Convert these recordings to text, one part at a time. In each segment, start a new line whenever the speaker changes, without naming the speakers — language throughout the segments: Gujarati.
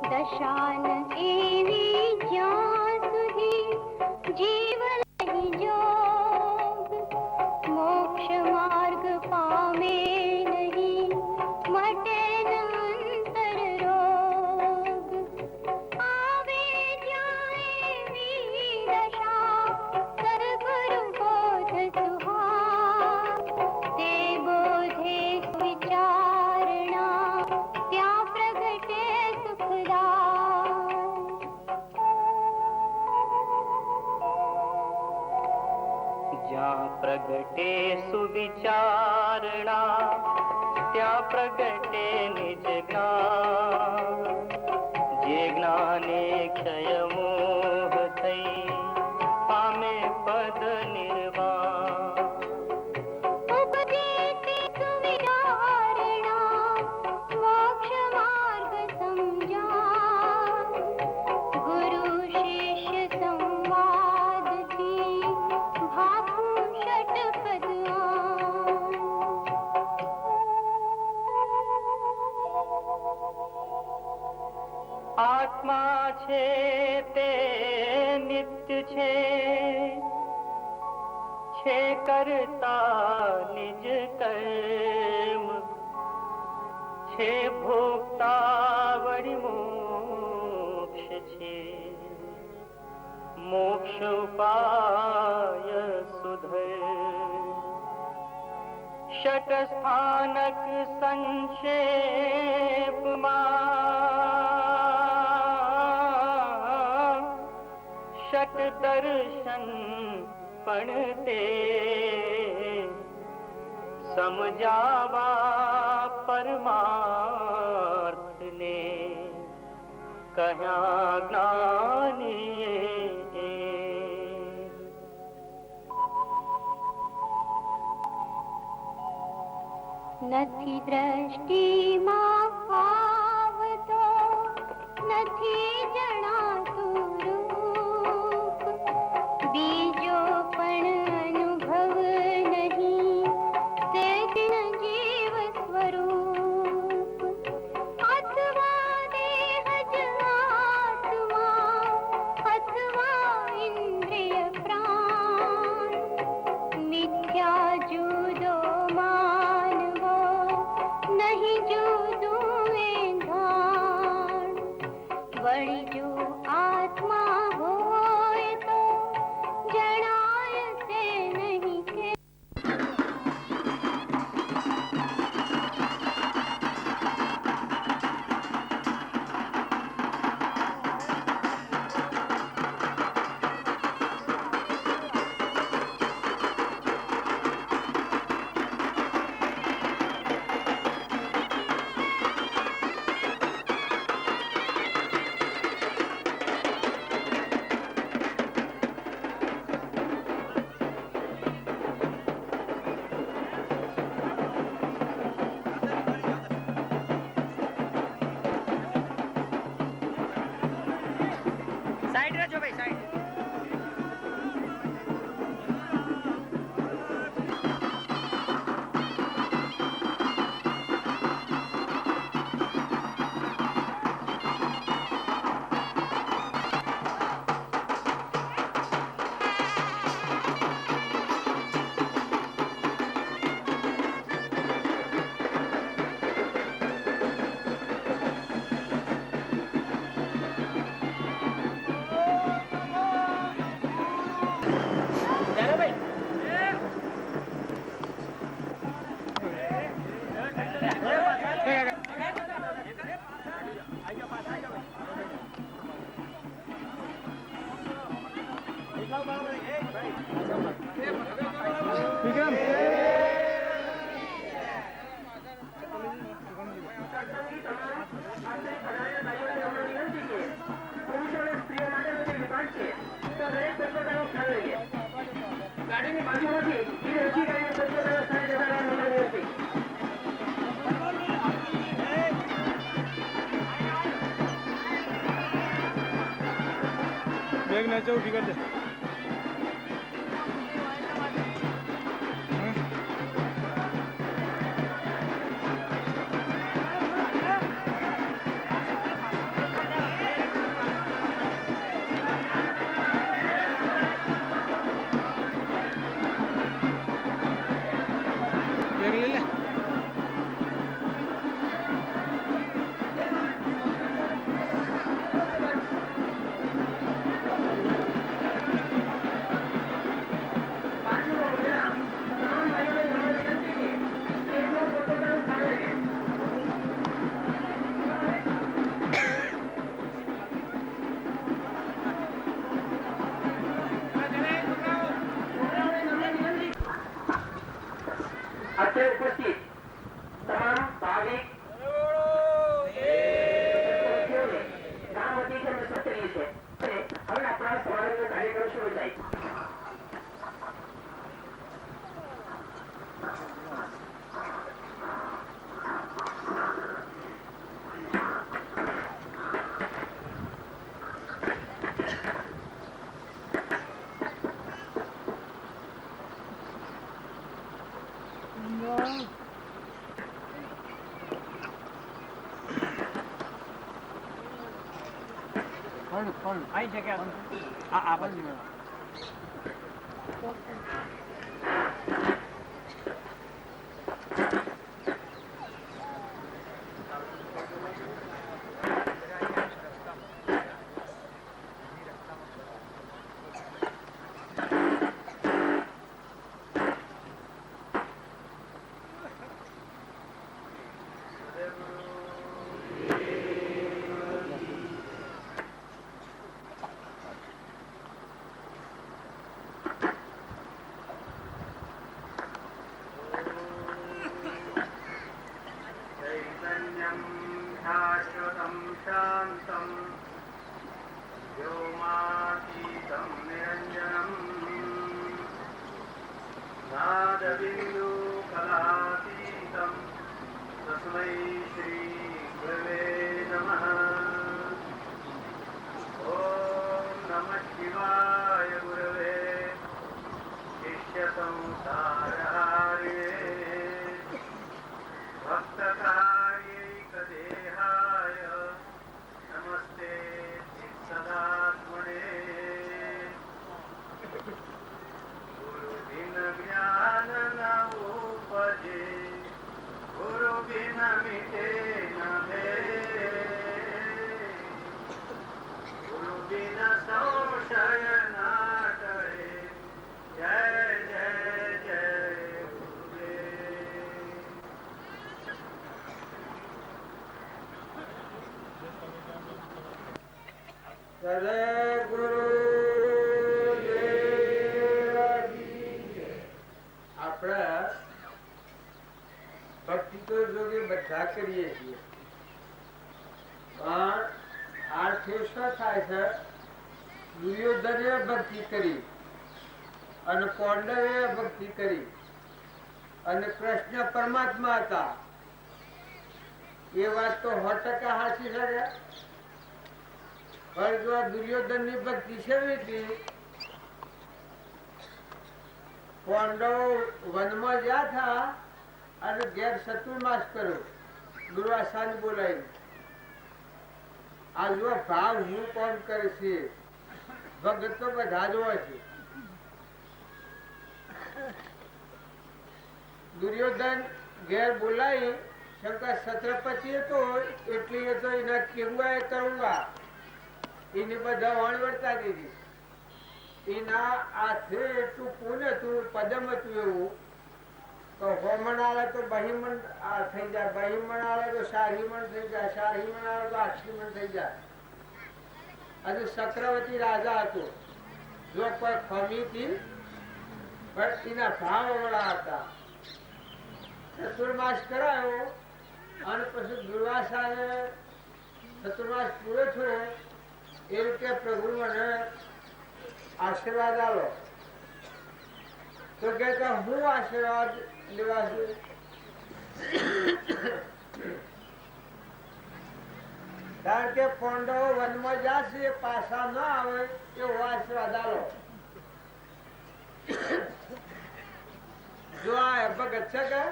દશાન એવી જ્યાં સુધી જીવ લઈ જોગ, મોક્ષ માર્ગ પામે નહીં, મટે ન અંતર રોગ. આવે જ્યાં એવી દશા, સદગુરુ બોધ સુહા, તે બોધે વિચારણા, ત્યાં પ્રગટે
જ્યાં પ્રગટે સુવિચારણા, ત્યાં પ્રગટે નિજ જ્ઞાન. જે જ્ઞાને ક્ષય મોહ થઈ, પામે પદ નિર્વાણ.
ઉપદેશે સુવિચારણા, મોક્ષ માર્ગ સમજાય, ગુરુ શિષ્ય સંવાદથી ભાખું ષટપદ
આત્મા છે તે નિત્ય છે કરતા નિજ કર્મ, છે ભોગતા વળી મોક્ષ છે. મોક્ષ ઉપાય સુધર, ષટ સ્થાનક સંક્ષેપમાં, ષટ દર્શન પણ તે સમજાવા પરમાર્થને, કહ્યા જ્ઞાની.
નથી દ્રષ્ટિમાં આવતો, નથી જણાતું રૂપ, બીજો પણ અનુભવ નહીં, તે જીવ સ્વરૂપ. અથવા દેહ જ આત્મા, અથવા ઇન્દ્રિય પ્રાણ, મિથ્યા જુદો નહીં જુદું એ ધાણ. વળી જો આત્મા હોય તો જણાય તે નહીં કે
ગાડીની બાજુમાંથી
બેગ નાચો ઉભી કર દે.
અહીં છે કે આ બાજુ
शाश्वतं शान्तं व्योमातीतं निरञ्जनं नादबिन्दुकलातीतं तस्मै श्रीगुरवे नमः। ॐ नमः शिवाय गुरवे शिष्यसंसारहारिणे भक्तकार्यैकदेहाय नमस्ते चित्सदात्मने। गुरुबिन ज्ञान न उपजे गुरुबिन मिटे न भेद गुरुबिन संशय न टळे। जय जय जय गुरुदेव। આપણે ભક્તિ તો જોગે બધા કરીએ છીએ, પણ આર્થે શું થાય છે? દુર્યોધને ભક્તિ કરી અને પાંડવે ભક્તિ કરી અને કૃષ્ણ પરમાત્મા હતા. એ વાત તો 100% સાચી છે. પણ જો દુર્યોધન ની ભક્તિ છે, પાંડવો વનમાં ગયા હતા અને ઘેર ચતુર્માસ કર્યો, દુર્વાસાને બોલાવી. આ જો ભાવ હું કોણ કરે છે, ભગત તો બધા જ હોય છે. દુર્યોધન ઘેર બોલાવી, શંકર છત્રપતિ હતો એટલે એ તો એના કેવું કરુંગા એની બધા વણ વર્તા દીધી. એના હાથે એટલું પૂન હતું, પદમ હતું એવું તો હોમણ આવે તો બહિમણ થઈ જાય, બહિમણ આવે તો શાહીમણ થઈ જાય, શાહીમણ આવે તો આક્ષીમણ થઈ જાય. અને ચક્રવર્તી રાજા હતો, જો કોઈ ખમી હતી પણ એના ભાવ વડા હતા. ચતુર્માસ કરાયો અને પછી દુર્વાસાને ચતુર્માસ પૂરો થયો એ રીતે પ્રભુ મને આશીર્વાદ આલો. તો કે હું આશીર્વાદ લેવા છું? કારણ કે પાંડવો વનમાં જશે, પાછા ન આવે એવો આશીર્વાદ આલો. જો આ ભગત છે કે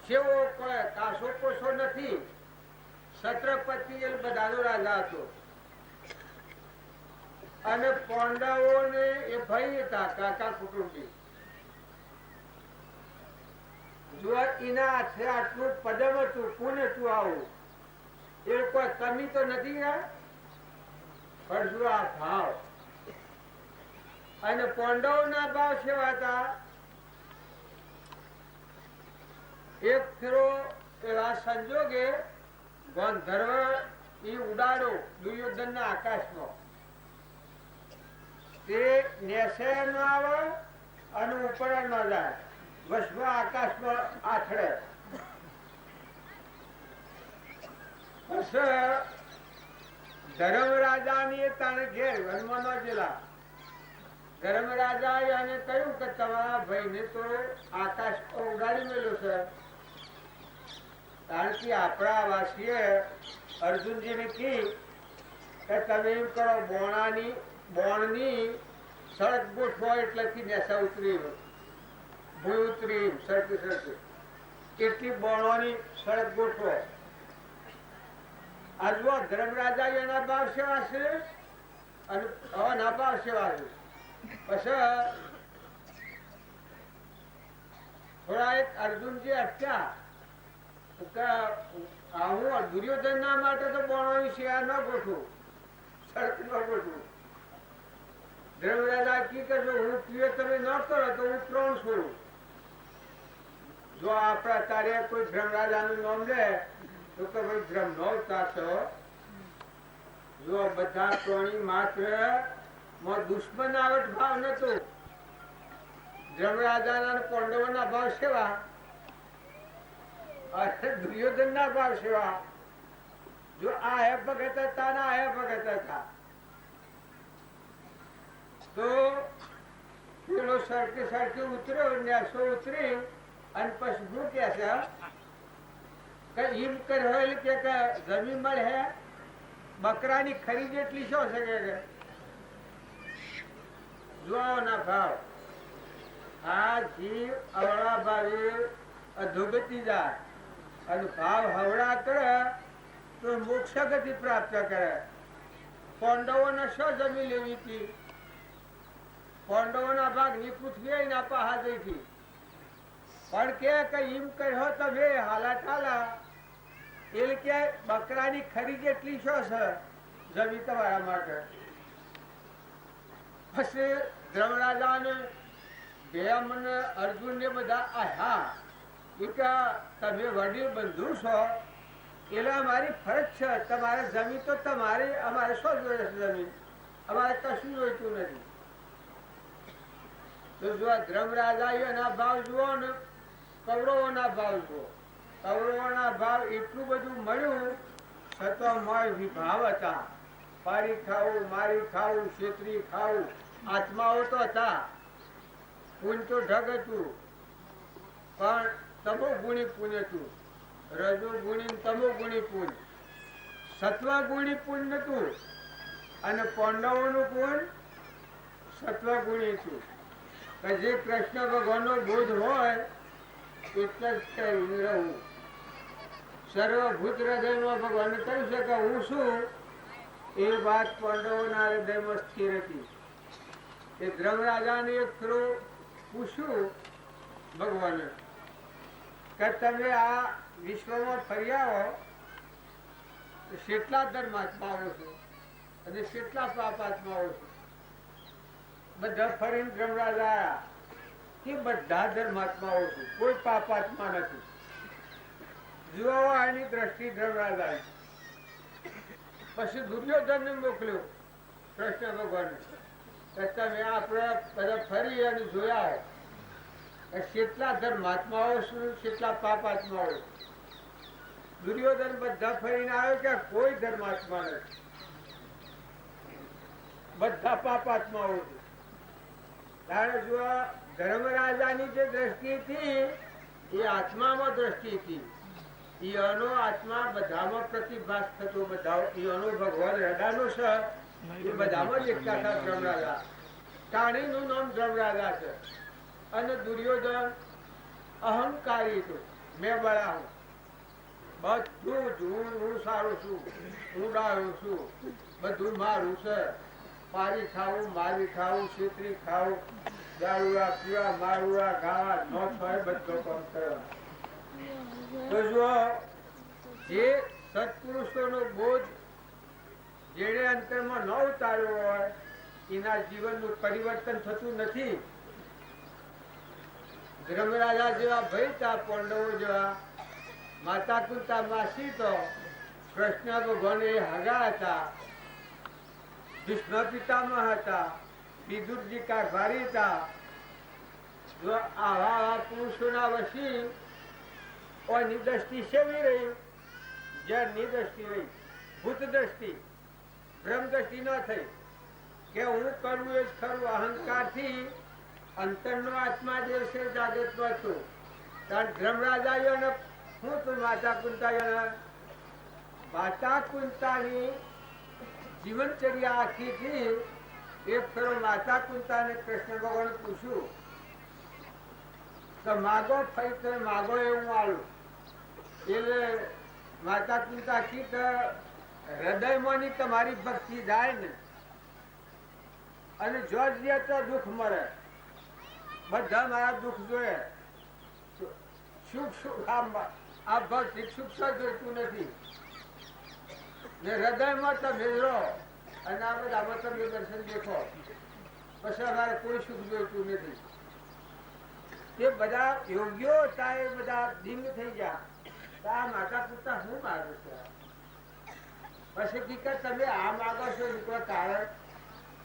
સેવો કોઈ કાસો પોસો નથી. છત્રપતિ એ બધાનો રાજા હતો અને પાંડવો ને એ ભાઈ હતા, કાકા કુટુંબી. જો એના હાથે આટલું પદમ હતું, પૂન હતું, આવું એ કોઈ કમી તો નથી. પણ જો આ ભાવ અને પાંડવો ના ભાવ સેવા હતા. એક ફેરો એવા સંજોગે ગંધર્વ એ ઉડાડો દુર્યોધન ના આકાશમાં. તે નેસે ન આવે અને ઉપર ન જાય, વસમાં આકાશમાં આથડે. ધર્મરાજા ની તાણે ઘેર વનમાં ન ગયેલા. ધર્મરાજા એને કહ્યું કે તમારા ભાઈ ને તો આકાશ ઉડાડી મેળ્યો છે. કારણ કે આપણા વાસીએ અર્જુનજી ને કી કે તમે એમ કરો, બોણની સડક ગોઠવો એટલેથી નેસા ઉતરી. ભૂલ ઉતરી સરખી સરખી એટલી બોણોની સડક ગોઠવો. આ જુઓ ધર્મરાજા એના ભાવ સેવા છે અને હવાના ભાવ સેવા છે. પછી થોડા એક અર્જુનજી અટક્યા. હું દુર્યોધન ના માટે તો બોણોની સેવા ન ગોઠવું, સડક ન ગોઠવું. ધર્મરાજા કી કરજો હું પીએ તમે ન કરો તો હું પ્રાણ છોડું. જો આપણા તારે કોઈ ધર્મરાજાનું નામ લે તો કે ભાઈ ધર્મ નો તાતો જો બધા પ્રાણી માત્ર દુશ્મનાવટ ભાવ નતો. ધર્મરાજાના પાંડવોના ભાવ સેવા અને દુર્યોધનના ભાવ સેવા. જો આ હે ભગત હતા ના હે ભગત હતા તો પેલો સરખી સરખી ઉતર્યો નેસો ઉતરી અને પછી શું કે છે એમ કર્યો કે જમીન મળે હે બકરાની ખરીદ એટલી શું શકે કે જુઓ ના ભાવ. આ જીવ અવળા ભાવે અધોગતિ જાય અને ભાવ હવળા કરે તો મોક્ષ ગતિ પ્રાપ્ત કરે. પાંડવોને શું જમી લેવી હતી? પાંડવોના ભાગની પૃથ્વી ના પહાડી હતી. પણ કે એમ કહ્યો તમે હાલા ઠાલા એટલે કે બકરાની ખરીદ એટલી શું છે જમી તમારા માટે. પછી ધર્મરાજાને ભેમ ને અર્જુન ને બધા આહા કે તમે વડીલ બંધુ છો એટલે અમારી ફરજ છે તમારે જમી તો તમારે અમારે શું જોઈએ છે જમીન અમારે કશું જોઈતું નથી. તો જો ધર્મરાજા એના ભાવ જુઓ ને કૌરવોના ભાવ જુઓ. કૌરવોના ભાવ એટલું બધું મળ્યું છતાં વિભાવ હતા. પારી ખાવું મારી ખાવું ક્ષેત્રી ખાવું આત્માઓ તો હતા. પૂન તો ઢગ હતું પણ તમો ગુણી પૂન હતું. રજો ગુણી તમો ગુણી પૂન સત્વ ગુણી પૂન નતું અને પાંડવોનું પૂન સત્વ ગુણી હતું. જે કૃષ્ણ ભગવાનનો બોધ હોય એટલે જ રહું. સર્વભૂત હૃદયમાં ભગવાન કહ્યું છે કે હું શું એ વાત પાંડવોના હૃદયમાં સ્થિર હતી. એ ધર્મરાજાને એક થરો પૂછ્યું ભગવાને કે તમે આ વિશ્વમાં ફર્યા હો તો કેટલા ધર્માત્માઓ છો અને કેટલા પાપાત્માઓ છો? બધા ફરીને ધર્મરાજા કે બધા ધર્માત્માઓ છું, કોઈ પાપાત્મા નથી. જુઓ આની દ્રષ્ટિ ધર્મરાજા. પછી દુર્યોધન ને મોકલ્યો કૃષ્ણ ભગવાન તમે આપણે બધા ફરી અને જોયા કેટલા ધર્માત્માઓ શું કેટલા પાપાત્માઓ. દુર્યોધન બધા ફરીને આવ્યો કે કોઈ ધર્માત્મા નથી, બધા પાપાત્માઓ છે. ત્યારે જો ધર્મરાજાની જે દ્રષ્ટિ હતી એ આત્મામાં દ્રષ્ટિ હતી. એનો આત્મા બધામાં પ્રતિભાસ થતો. બધા એનો ભગવાન હૃદયનો છે એ બધામાં જ એકતા હતા. ધર્મરાજા કાણીનું નામ ધર્મરાજા છે. અને દુર્યોધન અહંકારી હતું. મેં બળા હું બધું જ હું સારું છું, હું ડાળું છું, બધું મારું છે. પારી ખાવું મારી ખાવું ક્ષેત્રી ખાવું દારૂડા પીવા મારુડા ખાવા ન થાય બધો કામ કરવા. તો જો જે સત્પુરુષોનો બોધ જેને અંતરમાં ન ઉતાર્યો હોય એના જીવનનું પરિવર્તન થતું નથી. ધર્મરાજા જેવા ભયતા પાંડવો જેવા માતા કુંતા માસી તો કૃષ્ણ ભગવાન એ હગા હતા. ભીષ્મ પિતામહ હતા. વિદુરજી કારભારી હતા. જો આવા પુરુષોના વશી ઓની દ્રષ્ટિ સેવી રહી જળની દ્રષ્ટિ રહી. ભૂત દ્રષ્ટિ બ્રહ્મ દ્રષ્ટિ ન થઈ કે હું કરવું એ જ ખરું. અહંકારથી અંતરનો આત્મા જે છે જાગૃતમાં છું. કારણ ધર્મરાજાઓને હું તું માતા કુંતાની જીવનચર્યા આખી થી એક ફેરો માતા કુંતાને કૃષ્ણ ભગવાન પૂછ્યું તો માગો ફરી તમે માગો એવું આલું. એટલે માતા પિતા કી હૃદયમાંની તમારી ભક્તિ જાય ને અને જો જ તો દુઃખ મળે. બધા મારા દુઃખ જોઈએ. સુખ સુખ આ ભક્તિ સુખ જોઈતું નથી. ને હૃદયમાં તમે રહો અને આ બધામાં તમે દર્શન દેખો, પછી અમારે કોઈ સુખ જોઈતું નથી. તે બધા યોગ્યો થાય બધા દિંગ થઈ ગયા. આ માતા પિતા શું મારું છે? પછી હકીકત તમે આ માગો છો નીકળો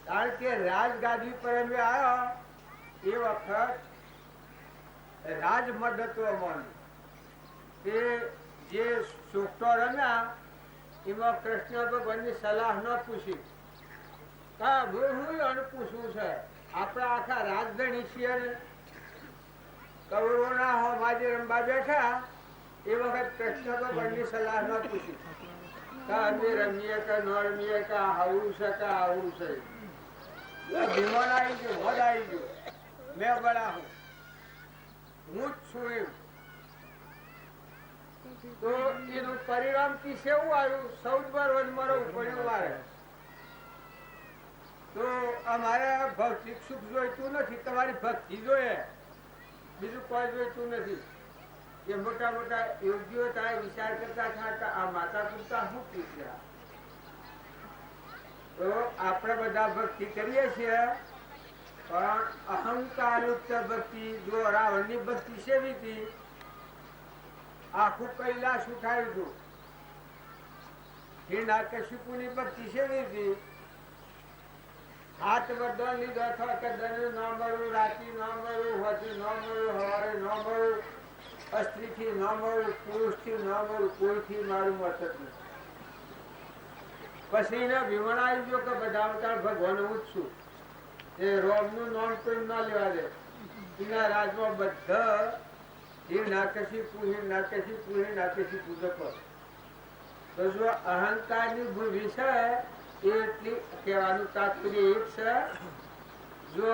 કારણ કે રાજગાદી પર અમે આવ્યો એ વખત રાજમદત્વમાં તે જે સોકટો રમ્યા એમાં કૃષ્ણ ભગવાનની સલાહ ન પૂછી. હું પૂછવું છે? આપણા આખા રાજધણી છીએ ને કૌરવોના હોમાજી રમવા બેઠા એ વખત કૃષ્ણ ભગવાનની સલાહ ન પૂછી. અમે રમીએ કે ન રમીએ કે આવું છે કે આવું છે. વિમાન આવી ગયું, વધ આવી ગયું, મેં બળા હું જ છું એમ. તો એનું પરિણામ કિસે એવું આવ્યું? 14 વર્ષ મારો પડ્યું મારે. તો અમારે ભૌતિક સુખ જોઈતું નથી, તમારી ભક્તિ જોઈએ, બીજું કોઈ જોઈતું નથી. એ મોટા મોટા યોગ્યો થાય વિચાર કરતા હતા આ માતા પિતા શું પૂછ્યા. તો આપણે બધા ભક્તિ કરીએ છીએ પણ અહંકાર યુક્ત ભક્તિ. જો રાવણની ભક્તિ સેવી હતી, આખું કૈલાસ ઉઠાવ્યું હતું. હિરણ્યકશિપુની ભક્તિ સેવી હતી, હાથ બધો લીધો અથવા કે દરનું ન મળ્યું, રાતી ન મળ્યું, હોતી ન મળ્યું, હવારે ન મળ્યું, સ્ત્રીથી ન મળ્યું, પુરુષથી ન મળ્યું, કોઈથી મારું મત નથી. પછી એને વિમણ આવી ગયો કે બધા અવતાર ભગવાન હું જ છું. એ રોમનું નામ કોઈ ના લેવા દે. એના રાજમાં બધા હિરણ્યકશિપુ પૂજકો. તો જો અહંકારની ભૂમિ છે એ એટલી કહેવાનું તાત્પર્ય એક છે. જો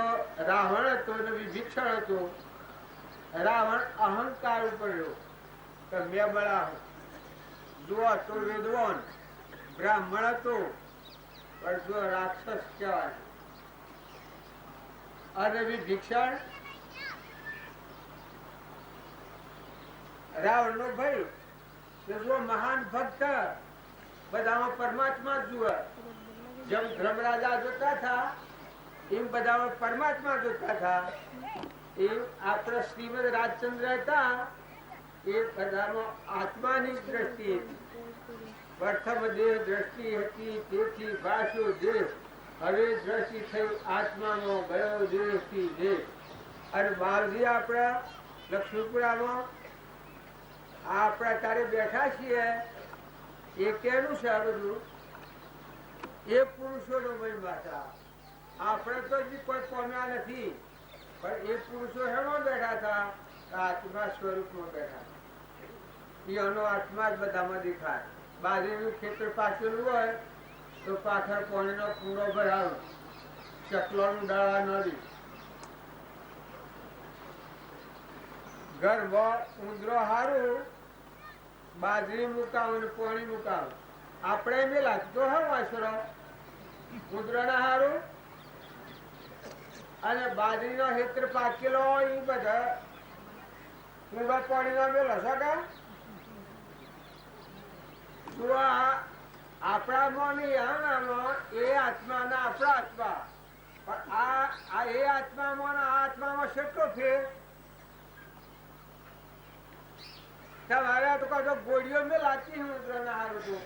રાવણ હતો ને વિભીષણ હતો, રાવણ અહંકાર ઉપર રહ્યો તો મેં બળા હું. જો હતો વિદ્વાન બ્રાહ્મણ હતો પણ જો રાક્ષસ કહેવાય. અને વિભીષણ રાવણ નો ભાઈ જો મહાન ભક્ત બધામાં પરમાત્મા જ જુએ. જેમ ધર્મરાજા જોતા હતા એમ બધામાં પરમાત્મા જોતા હતા. એમ આપણા શ્રીમદ રાજચંદ્ર હતા એ બધામાં આત્માની દ્રષ્ટિ હતી. પ્રથમ દેહ દ્રષ્ટિ હતી, તેથી ભાષ્યો દેહ. હવે દ્રષ્ટિ થઈ આત્માનો, ગયો દેહથી દેહ. અને બાલજી આપણા લક્ષ્મીપુરામાં આપણા તારે બેઠા છીએ એ કેનું છે? આ બધું એ પુરુષોનો મહિમા છે. આપણે તો હજી કોઈ પામ્યા નથી પણ એ પુરુષો હેમાં બેઠા હતા? આત્મા સ્વરૂપમાં બેઠા. એનો આત્મા જ બધામાં દેખાય. બાજરીનું ખેતર પાછળ હોય તો પાછળ પાણીનો પૂરો ભરાવો, ચકલોનું ડાળા નદી, ઘરમાં ઉંદરો હારું, બાજરી મુકાવું ને પાણી મુકાવું. આપણે એમ લાગતો હોય વાસરો ઉંદરો ના હારું અને બાજરીનો હેત્ર પાકેલો હોય એ બધા કુંડા પાણી ના મેલો સગા. આપણામાં એ આત્મા ના આપણા આત્મા. પણ આ એ આત્મામાં આ આત્મામાં કેટલો ફેર? તમારે તો કહો ગોળીઓ મેં લાચી ઉંદરો ના હારું હતું.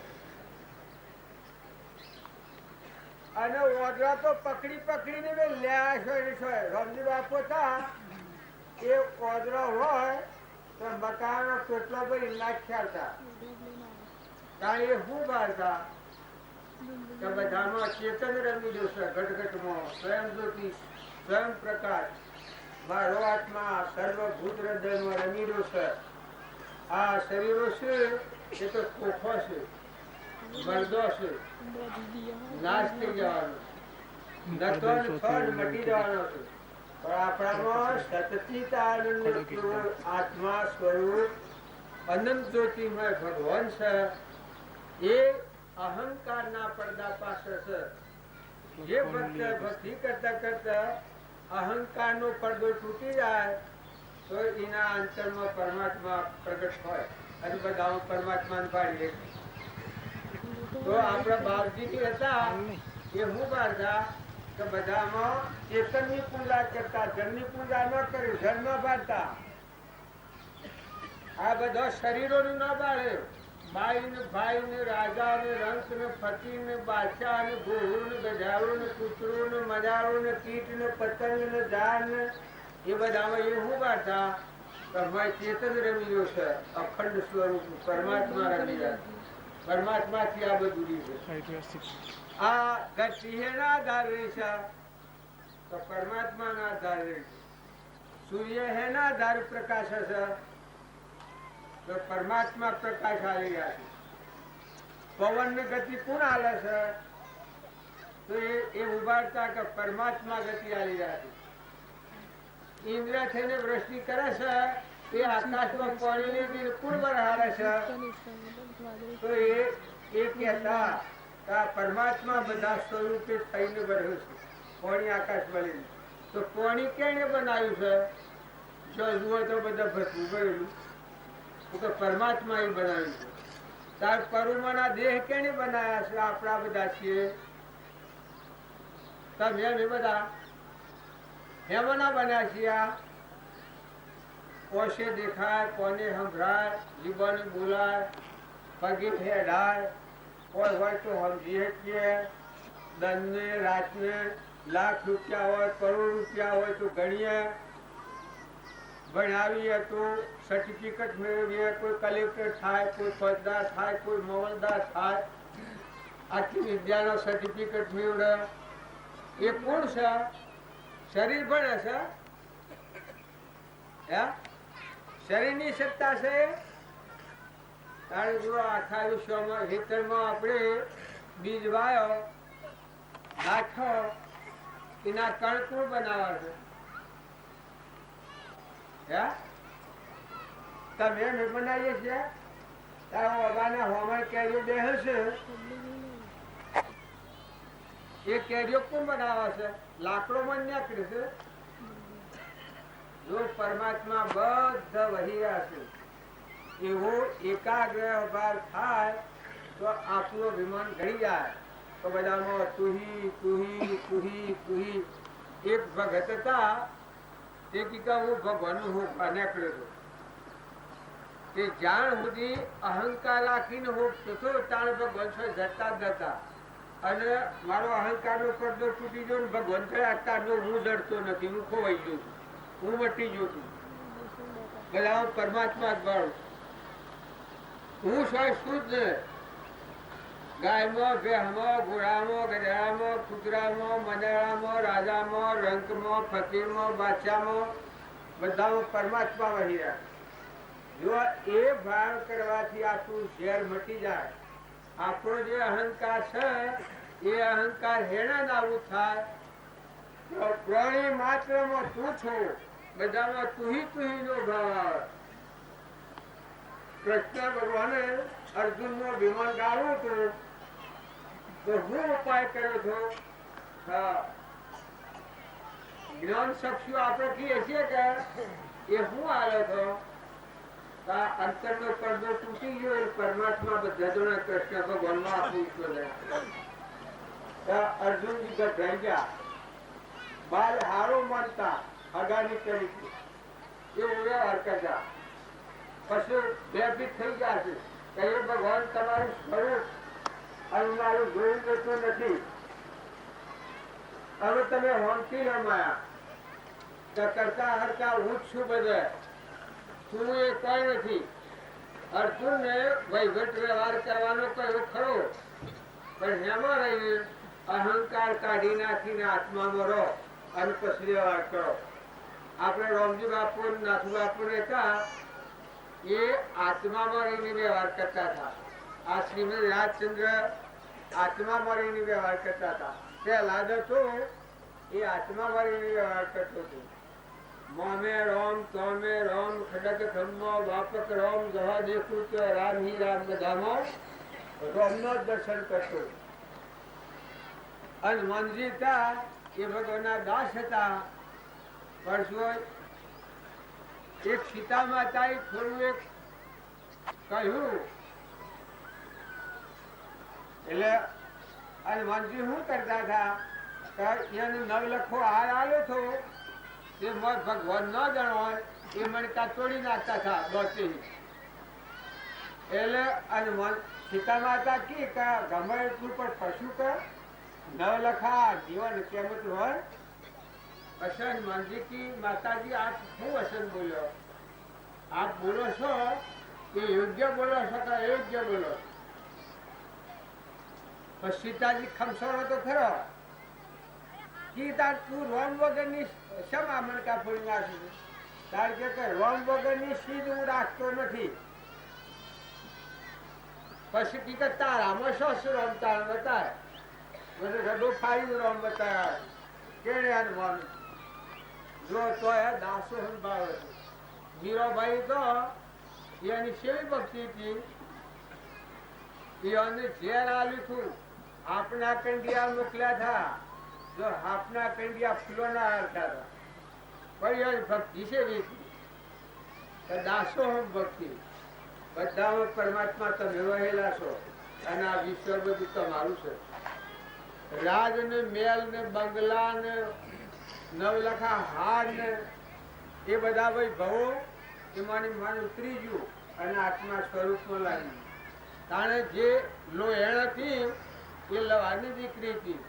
અને ઓદરા તો પકડી પકડીને મેં લ્યા છો. રમજી બાપુ હતા એ ઓદરો હોય તો મકાનો કેટલો ભાઈ નાખ્યા હતા. કારણ એ શું બાળતા કે બધામાં ચેતન રમી જશે. ઘટઘટમાં સ્વયં જ્યોતિ, સ્વયં પ્રકાશ, મારો આત્મા સર્વભૂત હૃદયમાં રમી જશે. આ શરીરો છે એ તો ખોખો છે, મરદો છે, નાશ થઈ જવાનો, નતો મટી જવાનો છે. પણ આપણામાં સતચિત આનંદ આત્મા સ્વરૂપ અનંત જ્યોતિમય ભગવાન છે. એ અહંકારના પડદા પાછળ છે. જે ભક્ત ભક્તિ કરતા કરતા અહંકારનો પડદો તૂટી જાય તો એના અંતરમાં પરમાત્મા પ્રગટ હોય અને બધા પરમાત્માને પાડીએ. તો આપણા બાપજી હતા એ હું પાડતા કે બધામાં ચેતનની પૂજા કરતા, જનની પૂજા ન કરી, જન્મ પાડતા. આ બધા શરીરોનું ના પાડે. બાઈ ને ભાઈ ને રાજા ને રંક ને ફકીર ને બાદશાહ ને ઘોડું ને ગજારું ને કૂતરું ને મજારું ને કીટ ને પતંગ ને ઝાડ ને એ બધામાં એ હું પાડતા તમારે ચેતન રમી રહ્યો છે. અખંડ સ્વરૂપ પરમાત્મા રમી રહ્યા. પરમાત્માથી આ બધું છે. આ ગતિ હેના આધારે છે તો પરમાત્માના આધારે. સૂર્ય હેના આધારે પ્રકાશ છે તો પરમાત્મા પ્રકાશ આવી રહ્યા છે. પવન ની ગતિ કોણ હાલે છે તો એ ઉભાડતા કે પરમાત્મા ગતિ આવી રહ્યા છે. ઇન્દ્ર થઈને વૃષ્ટિ કરે છે એ આકાશમાં પાણી કોણ વરહારે છે તો એ કહેતા કે આ પરમાત્મા બધા સ્વરૂપે થઈને વરહ્યું છે. પાણી આકાશ મળીને તો પાણી કેને બનાવ્યું છે? જો જુઓ તો બધા ભસવું ગયેલું તો પરમાત્મા એ બનાવ્યું છે. તાર પરુમાના દેહ કેને બનાવ્યા છે? આપણા બધા છીએ. તમે એમ એ બધા હેમના બન્યા છીએ. આ કોશે દેખાય, કોને સંભળાય, જીવન બોલાય, પગે હેડાય, કોઈ હોય તો સમજી શકીએ. દનને રાતને લાખ રૂપિયા હોય, કરોડ રૂપિયા હોય તો ગણીએ. ભણાવીએ તો સર્ટિફિકેટ મેળવીએ. કોઈ કલેક્ટર થાય, કોઈ ફોજદાર થાય, કોઈ મામલતદાર થાય. આખી વિદ્યાનો સર્ટિફિકેટ મેળવે. એ કોણ છે? શરીર ભણે છે. શરીરની સત્તા છે. કારણ જો આખા વિશ્વમાં હેતરમાં આપણે બીજ વાયો નાખો એના કણ કોણ બનાવે છે? તમે એમ બનાવીએ છીએ તારા બાબાના હોમર કેરીઓ બેસે છે. એ કેરીઓ કોણ બનાવે છે? લાકડો માં નીકળે છે. જો પરમાત્મા બધા વહી રહ્યા છે એવો એકાગ્ર ભાવ થાય તો આપણું વિમાન ઘડી જાય. તો બધામાં તુહી તુહી તુહી તુહી. એક ભગત હતા તે કીધા હું ભગવાનનું હું નીકળ્યો હતો. તે જાણ સુધી અહંકાર રાખીને હું તો તાણ ભગવાન જતા જ નતા. અને મારો અહંકાર નો પડદો તૂટી ગયો ને ભગવાન અત્યારનો હું ડરતો નથી. હું ખોવાઈ ગયો છું, હું મટી ગયો છું. બધા પરમાત્મા જ બાળું. હું શુદ્ધ ગાયમાં, ભેહમાં, ઘોડામાં, ગધેડામાં, કૂતરામાં, મંડળામાં, રાજામાં, રંકમાં, ફકીરમાં, બાદશાહમાં બધામાં પરમાત્મા વહી રહ્યા. જો એ ભાન કરવાથી આપણું ઝેર મટી જાય. આપણો જે અહંકાર છે એ અહંકાર હેણા નાબૂદ થાય. પ્રાણી માત્રમાં તું છો, બધામાં તુહી તુહી નો ભાવ આવે. કૃષ્ણ ભગવાને અર્જુન નો વિમાન ગાળ્યું હતું તો હું ઉપાય કર્યો છો? જ્ઞાન ચક્ષુ આપણે કહીએ છીએ કે એ હું આવ્યો હતો? અંતર નો પડદો તૂટી ગયો. પરમાત્મા બધા જોડે કૃષ્ણ ભગવાન માં આપવું. અર્જુનજી ગભરાઈ ગયા. બાર હારો માનતા અગાની તરીકે એવું વ્યવહાર કરતા. પછી ભયભીત થઈ ગયા છે. કહ્યું ભગવાન તમારું સ્વરૂપ અને મારું જોયું જતું નથી. હવે તમે હોંકી રમાયા કરતા હરતા હું જ છું. બધે તું એ કઈ નથી. અર્જુન ને વહીવટ વ્યવહાર કરવાનો કયો ખરો, પણ એમાં રહીને અહંકાર કાઢી નાખીને આત્મામાં રહો અને પછી વ્યવહાર કરો. આપણે રોમજી બાપુ, નાથુ બાપુ હતા એ આત્મામાં રહીને વ્યવહાર કરતા હતા. આ શ્રીમદ રાજચંદ્ર આત્મામાં રહીને વ્યવહાર કરતા હતા. પહેલા તો એ આત્મા વાળી વ્યવહાર કરતો હતો. મોમે રોમ તોમે રોમ ખડક ખમ્મો વાપક રોમ જવા દેખું તો રામ હી રામ બધામાં રોમનો જ દર્શન કરતો. અને મનજી હતા એ ભગવાનના દાસ હતા. પણ શું એક સીતા માતાએ થોડું એક કહ્યું એટલે અને મનજી શું કરતા હતા એને નવલખો હાર આવ્યો હતો એ ભગવાન ન જણો એ મણકા તોડી નાખતા હતા દોતી. એટલે અને સીતા માતા કી ગમે એટલું પણ પશુ કર નવલખા જીવન કેમત હોય. અસન મંજી કી માતાજી આપ શું અસન બોલ્યો? આપ બોલો છો કે યોગ્ય બોલો છો કે અયોગ્ય બોલો? પણ સીતાજી ખમસોડો તો ખરો કી તાર તું રોમ વગરની શમા મણકા ફોડી નાખી? તાર કે રોમ વગરની સીધ હું રાખતો નથી. પછી કી કે તારામાં શું રોમ તાર બતાય? મને ગડો ફાડી રોમ બતાય કેણે અનુમાન જો તો એ દાસો સંભાવે. મીરાબાઈ તો એની સેવી ભક્તિ હતી. એને ઝેર આલ્યું હતું. આપના કંડિયા મોકલ્યા હતા. જો આપના કંડિયા ફૂલોના હારતા હતા. પણ એની ભક્તિ સેવી હતી. દાસો ભક્તિ બધામાં પરમાત્મા તમે રહેલા છો અને આ વિશ્વ બધું તમારું છે. રાજ ને મેલ ને બંગલા ને નવલખા હાર ને એ બધા વૈભવો એમાંની મન ઉતરી ગયું અને આત્મા સ્વરૂપમાં લાગ્યું. કારણ જે લોહેણ હતી એ લવાની દીકરી હતી.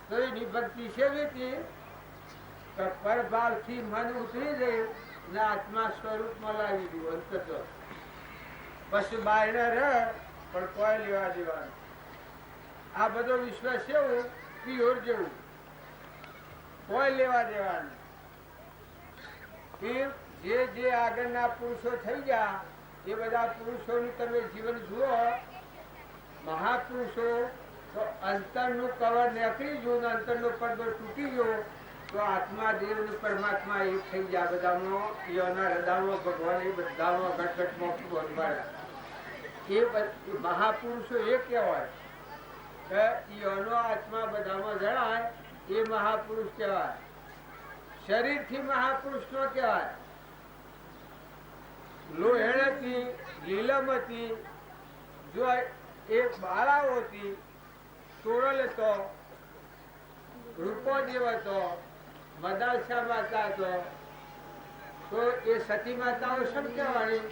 તો એની ભક્તિ સેવી હતી તો પરભાવથી મન ઉતરી ગયું ને આત્મા સ્વરૂપમાં લાવી ગયું. અંત તો પછી બહાર રહે પણ કોઈ લેવા દેવાનું. આ બધો વિશ્વાસ એવું પિયોર જેવું કોઈ લેવા દેવાનું. જે જે આગળના પુરુષો થઈ ગયા એ બધા પુરુષોનું તમે જીવન જુઓ. મહાપુરુષો તો અંતરનું કવર નીકળી ગયું, અંતરનો પડદો તૂટી ગયો તો આત્મા દેવ ને પરમાત્મા એક થઈ ગયા. બધામાં એના હૃદયમાં ભગવાન એ બધામાં ઘટઘટમાં ભગવાન એ મહાપુરુષો એ કહેવાય કે એનો આત્મા બધામાં જણાય એ મહાપુરુષ કહેવાય. શરીરથી મહાપુરુષ નો કહેવાય. લોહેણથી લીલમતી જો એક બાળાઓ હતી તોડલ હતો રૂપો દેવ હતો મદાલસા માતા હતો તો એ સતી માતાઓ શમ કહેવાની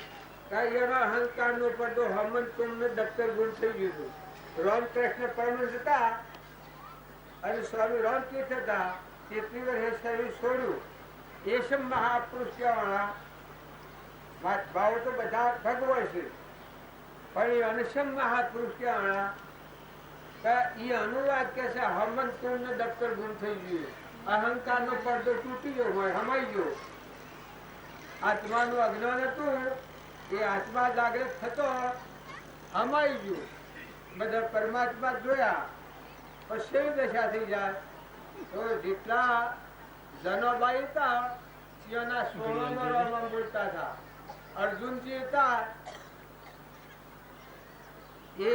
એના અહંકાર નો પડદો હમન તુમને દફતર ગુણ થઈ ગયું. રામકૃષ્ણ પરમહંસ હતા અને સ્વામી રામતીર્થ હતા. 33 વર્ષે શરીર છોડ્યું. એ સમ મહાપુરુષ કહેવાના. ભાવ તો બધા ભગવાન છે પણ એ અનસમ મહાપુરુષ કહેવાના. એ અનુવાદ કે છે હમન તુમને દફતર ગુણ થઈ ગયું. અહંકાર નો પડદો તૂટી ગયો હોય, હમાઈ ગયો. આત્માનું અજ્ઞાન હતું એ આત્મા જાગૃત થતો હમાઈ ગયું. બધા પરમાત્મા જોયા પછી દશા થઈ જાય. તો જેટલા જનોબાઈ હતા એના 16 રોમમાં બોલતા હતા. અર્જુનજી હતા એ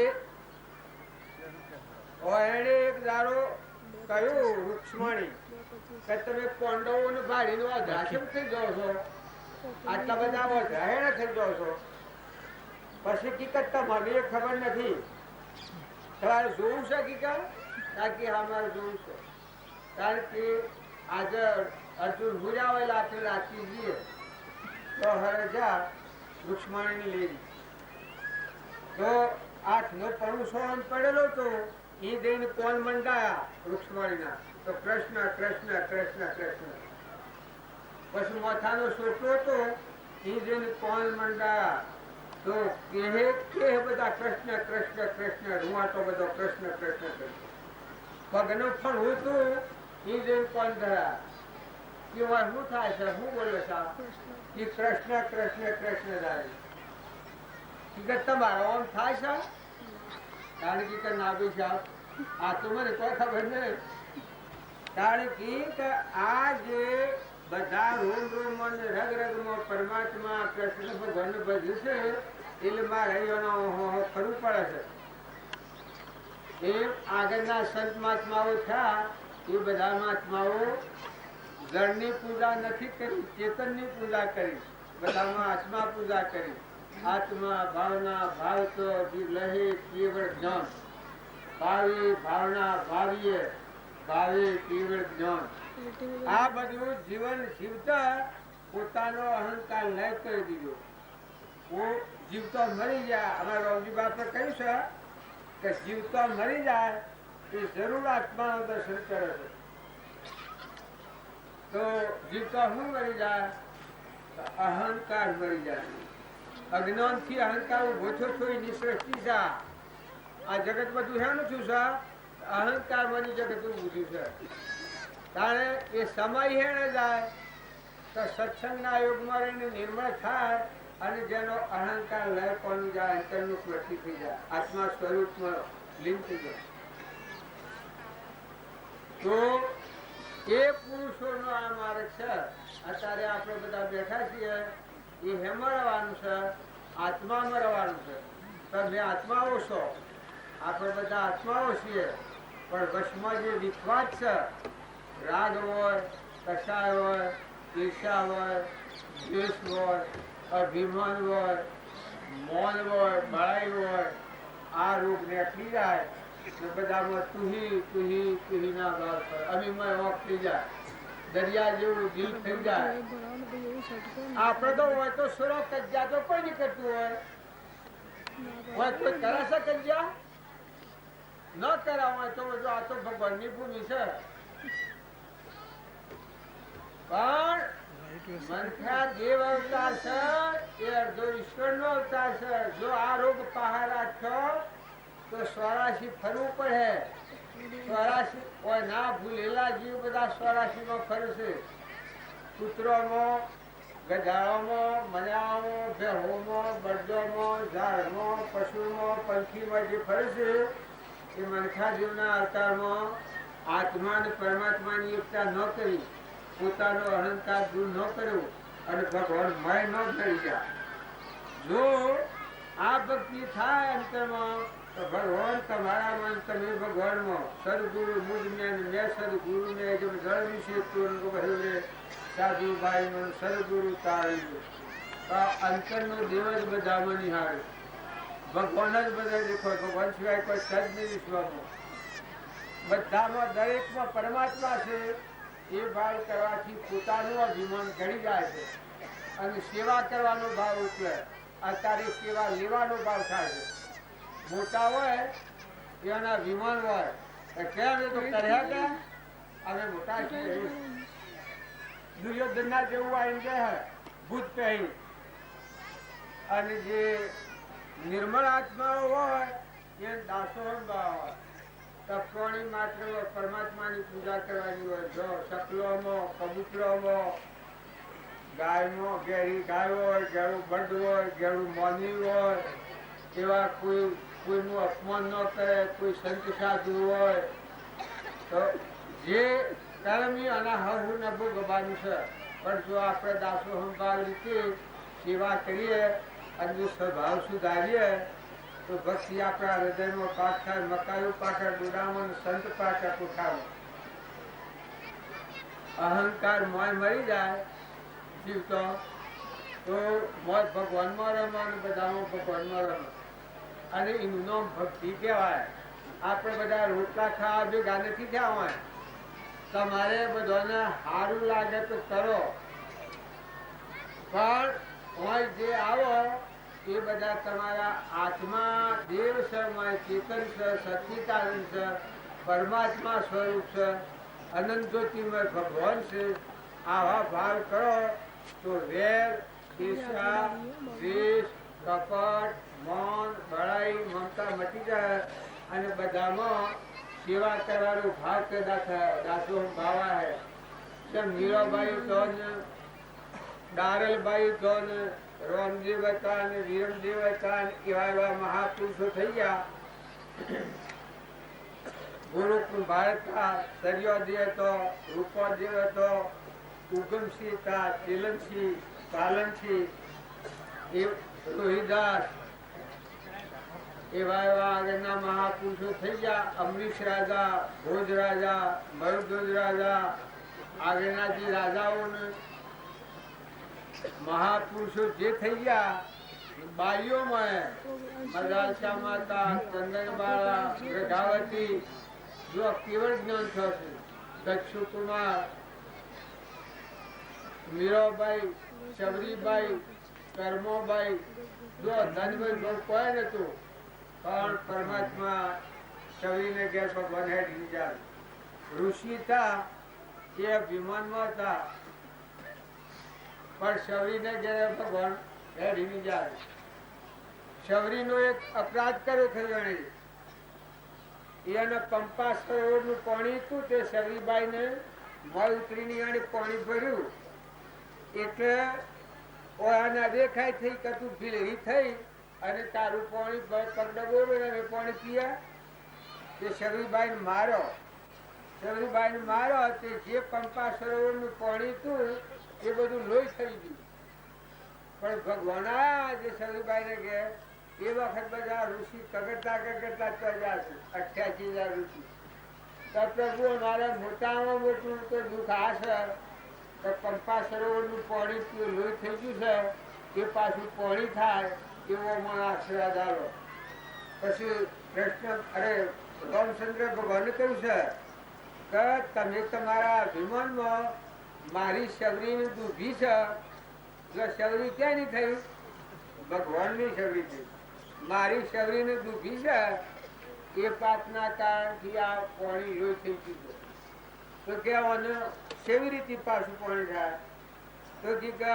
એને એક દાડો કહ્યું રૂક્ષ્મણી કે તમે પાંડવોને ભાડીને અધ્રાશમ થઈ જાઓ છો, આટલા બધા અધ્રાયણ થઈ જાઓ છો. પછી હકીકત મને ખબર નથી. તમારે જોવું છે હકીકત? બાકી અમારે જોવું છે. કારણ કે આજે અર્જુન હુરાવેલા આપણે રાતી જઈએ તો હરે જા રૂક્ષ્મણીની લેરી તો 8 પણું સોન પડેલો હતો. એ દઈને કોણ મંડાયા રૂક્ષ્મણીના તો કૃષ્ણ કૃષ્ણ કૃષ્ણ કૃષ્ણ. પછી માથાનો સોટલો હતો એ દઈને કોણ મંડાયા તો કે બધા કૃષ્ણ કૃષ્ણ કૃષ્ણ. રૂવાટો બધો કૃષ્ણ કૃષ્ણ કૃષ્ણ. પગનું પણ હું તું એ જઈને કોણ ધરા કે શું થાય છે, શું બોલો છે? એ કૃષ્ણ કૃષ્ણ કૃષ્ણ થાય. તમારો આમ થાય છે? કારણ કે ના ભાઈ સાહેબ આ તો મને કોઈ ખબર નહીં. તારે કે આ જે બધા રોમ રોમ અને રગ રગમાં પરમાત્મા કૃષ્ણ ભગવાન ભજ્યું છે એટલે મારે કરવું પડે છે. એ આગળના સંત મહાત્માઓ થયા એ બધા મહાત્માઓ જળની પૂજા નથી કરી, ચેતનની પૂજા કરી, બધામાં આત્મા પૂજા કરી. આત્મા ભાવના ભાવતો લહે કેવળ જ્ઞાન, ભાવે ભાવના ભાવીએ ભાવે કેવળ જ્ઞાન. આ બધું જીવન જીવતા પોતાનો અહંકાર લય કરી દીધો. હું જીવતો મરી જાય, અમારા રોમજી બાપે કહ્યું છે કે જીવતો મરી જાય એ જરૂર આત્માનું દર્શન કરે છે. તો જીવતો શું મરી જાય? અહંકાર મરી જાય. અજ્ઞાન થી અહંકાર ઉભો થયો એની સૃષ્ટિ છે. આ જગત બધું શાનું થયું છે? અહંકાર બની જગત ઉભું થયું છે. તારે એ સમય હેણે જાય તો સત્સંગના યોગમાં રહીને નિર્મળ થાય અને જેનો અહંકાર લય પણ જાય, અંતરનું પ્રતિ થઈ જાય, આત્મા સ્વરૂપમાં લીન થઈ જાય. તો એ પુરુષોનો આ માર્ગ છે. અત્યારે આપણે બધા બેઠા છીએ એ હેમાં રહેવાનું છે, આત્મામાં રહેવાનું છે. તમે આત્માઓ છો, આપણે બધા આત્માઓ છીએ, પણ વશમાં જે વિખવાદ છે, રાગ હોય, કષાય હોય, ઈર્ષા હોય, દ્વેષ હોય, અભિમાન હોય, મૌન હોય, બળાઈ હોય, આ રોગ નીકળી જાય તો બધામાં તુહી ના ભાવ પર અભિમાન ઓફ થઈ જાય, દરિયા જેવું દિલ થઈ જાય. આપણે તો હોય તો સુરો કજ્જા તો કોઈ નહીં કરતું હોય કોઈ કરે છે કજ્જા? ન કરા હોય તો બધું આ તો ભગવાનની ભૂમિ છે. પણ મનખા દેવ અવતાર છે એ અડધો ઈશ્વરનો અવતાર છે. જો આ રોગ પહાડ રાખ્યો તો 84 ફરવું પડે. 84 હોય ના ભૂલેલા જીવ બધા 84 માં ફરશે. કૂતરોમાં, ગધાડામાં, મજામાં, ભેહોમાં, બળદોમાં, ઝાડમાં, પશુમાં, પંખીમાં જે ફરશે એ મનખા દેવના અવતારમાં આત્મા અને પરમાત્માની એકતા ન કરી, પોતાનો અહંકાર દૂર ન કર્યો અને ભગવાન મય ન કરી ગયા. જો આ ભક્તિ થાય અંતરમાં તો ભગવાન તમારામાં, તમે ભગવાનમાં. સદગુરુ મુજ મેં સદગુરુ ને જબ જળ વિશે તુરંગ ભર્યું સાધુભાઈ સદગુરુ તારેલું. અંતરનો દેવ જ બધામાં નિહાળે, ભગવાન જ બધા દેખો. ભગવાન સિવાય કોઈ સદ નહીં વિશ્વમાં. બધામાં દરેકમાં પરમાત્મા છે. એ ભાવ કરવાથી પોતાનું અભિમાન ઘડી જાય છે અને સેવા કરવાનો ભાવ ઉતરે. અત્યારે સેવા લેવાનો ભાવ થાય છે. મોટા હોય એના અભિમાન હોય કેમ એ તો કર્યા કે અમે મોટા છીએ. દુર્યોધન ના જેવું આવીને જાય ભૂત પહેરી. અને જે નિર્મળ આત્માઓ હોય એ દાસો ભાવ હોય. તત્વની માત્ર પરમાત્માની પૂજા કરવાની હોય. જો સકલોમાં, કબૂતરોમાં, ગાયમાં ઘેરી ગાય હોય, ઘેરું બળદ હોય, ઘેરું મોની હોય, એવા કોઈનું અપમાન ન કરે. કોઈ સંત સાધુ હોય તો જે કર્મી અને હવું ને ભોગવવાનું છે. પણ જો આપણે દાસો સંભાળ રીતે સેવા કરીએ અને સ્વભાવ સુધારીએ તો ભક્તિ આપણા હૃદયમાં પાક થાય. મકાયું પાકે, ડોડામાં સંત પાકે પુખાવું. અહંકાર મોય મરી જાય જીવતો તો મોય ભગવાનમાં રમે અને બધામાં ભગવાનમાં રમે. અને એનું નામ ભક્તિ કહેવાય. આપણે બધા રોટલા ખાવા ભેગા નથી થયા હોય. તમારે બધાને સારું લાગે તો કરો, પણ હોય જે આવો એ બધા તમારા આત્મા દેવ છે, ચેતન છે, સચ્ચિદાનંદ છે, પરમાત્મા સ્વરૂપ છે, અનંત જ્યોતિમય ભગવાન છે. આવા ભાવ કરો તો વેર, ઈર્ષા, દ્વેષ, કપટ, મૌન, બળાઈ, મમતા મટી જાય અને બધામાં સેવા કરવાનો ભાવ પેદા થાય. દાસો ભાવા હે જેમ મીરાબાઈ તો દારલબાઈ તો રામદેવ હતા અને વીરમદેવ હતા એવા એવા મહાપુરુષો થઈ ગયા ગુરુ કુંભાર હતા, સરિયોદી હતો, રૂપોજી હતો, ઉગમસિંહ હતા, ચીલનસિંહ, પાલનસિંહ, રોહિદાસ, એવા એવા આગળના મહાપુરુષો થઈ ગયા. અમરીશ રાજા, ભોજ રાજા, મરુધ્વજ રાજા, આગળના જે રાજાઓને મહાપુરુષો જે થઈ ગયા, બાઈઓમાં મદાલસા માતા, ચંદનબાળા, ગઢાવતી, જો કેવળ જ્ઞાન થશે. દક્ષુકુમાર, મીરાબાઈ, શબરીબાઈ, કર્મોબાઈ, જો ધનભાઈ બહુ કોઈ નતું, પણ પરમાત્મા શબરીને ઘેર ભગવાન હેઠી જાય. ઋષિ હતા એ વિમાનમાં હતા, પણ શબરીને ઘેર ભગવાન હેઠી જાય. શબરીનો એક અપરાધ કર્યો થયો એને પંપા સરોવરનું પાણી હતું તે શબરીબાઈને મોય ઉતરીને એને પાણી ભર્યું એટલે ઓના દેખાય થઈ કે તું ભીલરી થઈ અને તારું પાણી પગડબો અને પાણી પીયા. તે શબરીબાઈને મારો. શબરીબાઈને મારો તે જે પંપા સરોવરનું પાણી હતું એ બધું લોહી થઈ ગયું. પણ ભગવાન જે શબરીબાઈને કે એ વખત બધા ઋષિ કગડતા કગડતા ચડ્યા છે. 88,000 ઋષિ. તો પ્રભુ મારે મોટામાં મોટું તો દુઃખ આ છે કે પંપા સરોવરનું પાણી લોહી થઈ ગયું છે એ પાછું પાણી થાય એવો મને આશીર્વાદ આવ્યો. પછી કૃષ્ણ રામચંદ્ર ભગવાને કહ્યું છે કે તમે તમારા અભિમાનમાં મારી શબરીની દુભી છે. જો શબરી ક્યાંની થઈ? ભગવાનની શબરી થઈ. મારી શબરીની દુભી છે એ પાપના કારણથી આ પાણી લોહી થઈ ગયું છે. તો કહેવાનું કેવી રીતે પાછું પાણી થાય? તો કે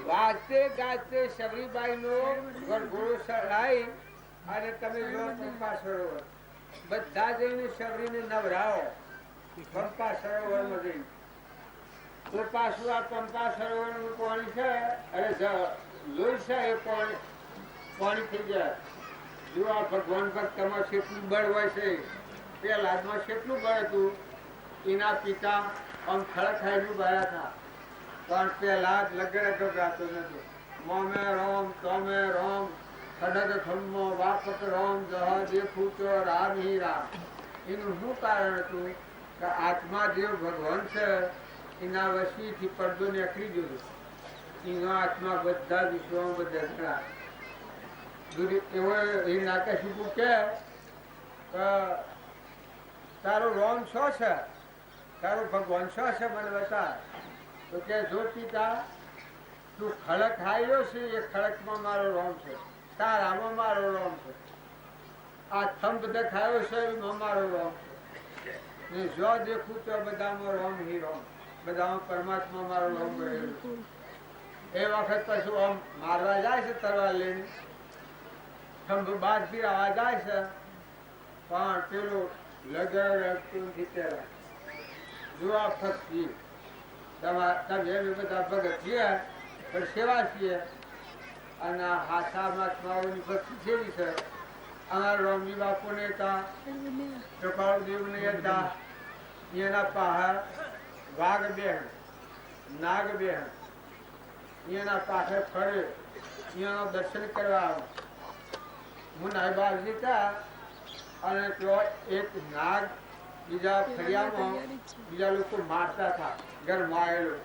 વાજતે ગાજતે શબરીબાઈ નો ગરઘોડો ચડાઈ અને તમે જો પંપા સરોવર બધા જઈને શબરીને નવરાવો પંપા સરોવરમાં જઈ. તો પાછું આ પંપા સરોવરનું પાણી છે અરે લોહી છે એ પાણી થઈ જાય. જો આ ભગવાન ભક્તમાં કેટલું બળ હોય છે. પહેલામાં કેટલું બળ હતું. એના પિતા આમ ખડખાઈનું ગયા હતા પણ પહેલા જ લગડે ગભરાતો નતો. મોમે રોમ તોમે રોમ ખડગ ખમ્મો વાપક રોમ જહાજે ફૂટો રામ હી રામ. એનું શું કારણ હતું કે આત્મા દેવ ભગવાન છે એના વસીથી પડદો નીકળી ગયો. એનો આત્મા બધા વિશ્વમાં બધા એવો એ નાકાશીપુર કે તારો રોમ શો છે? તારો ભગવાન શો છે? મને બતા. તો કે જો પિતા તું ખડક ખાયો છે એ ખડકમાં મારો રોમ છે, તારામાં મારો રોમ છે. આ થંભ દેખાયો છે એમાં મારો રોમ છે. ને જો દેખું તો બધામાં રોમ હી રોમ, બધામાં પરમાત્મા મારો રોમ રહેલું. એ વખત પછી આમ મારવા જાય છે તરવાર લઈને, થંભ બહારથી આવવા જાય છે પણ પેલું લગડતું પહેલા જો આ ફક્તિ તમે બધા ભગત છીએ પણ સેવા છીએ અને હાથા મહાત્માઓની ભક્તિ જેવી છે. અમારા રોમજી બાપુને હતા, કૃપાળદેવને હતા, એના પાહે વાઘ બેન, નાગ બેન એના પાસે ફરે, એના દર્શન કરવા આવે. હું નાયબાજી હતા અને તો એક નાગ બીજા ફરિયામાં બીજા લોકો મારતા હતા ઘરમાં આવેલો.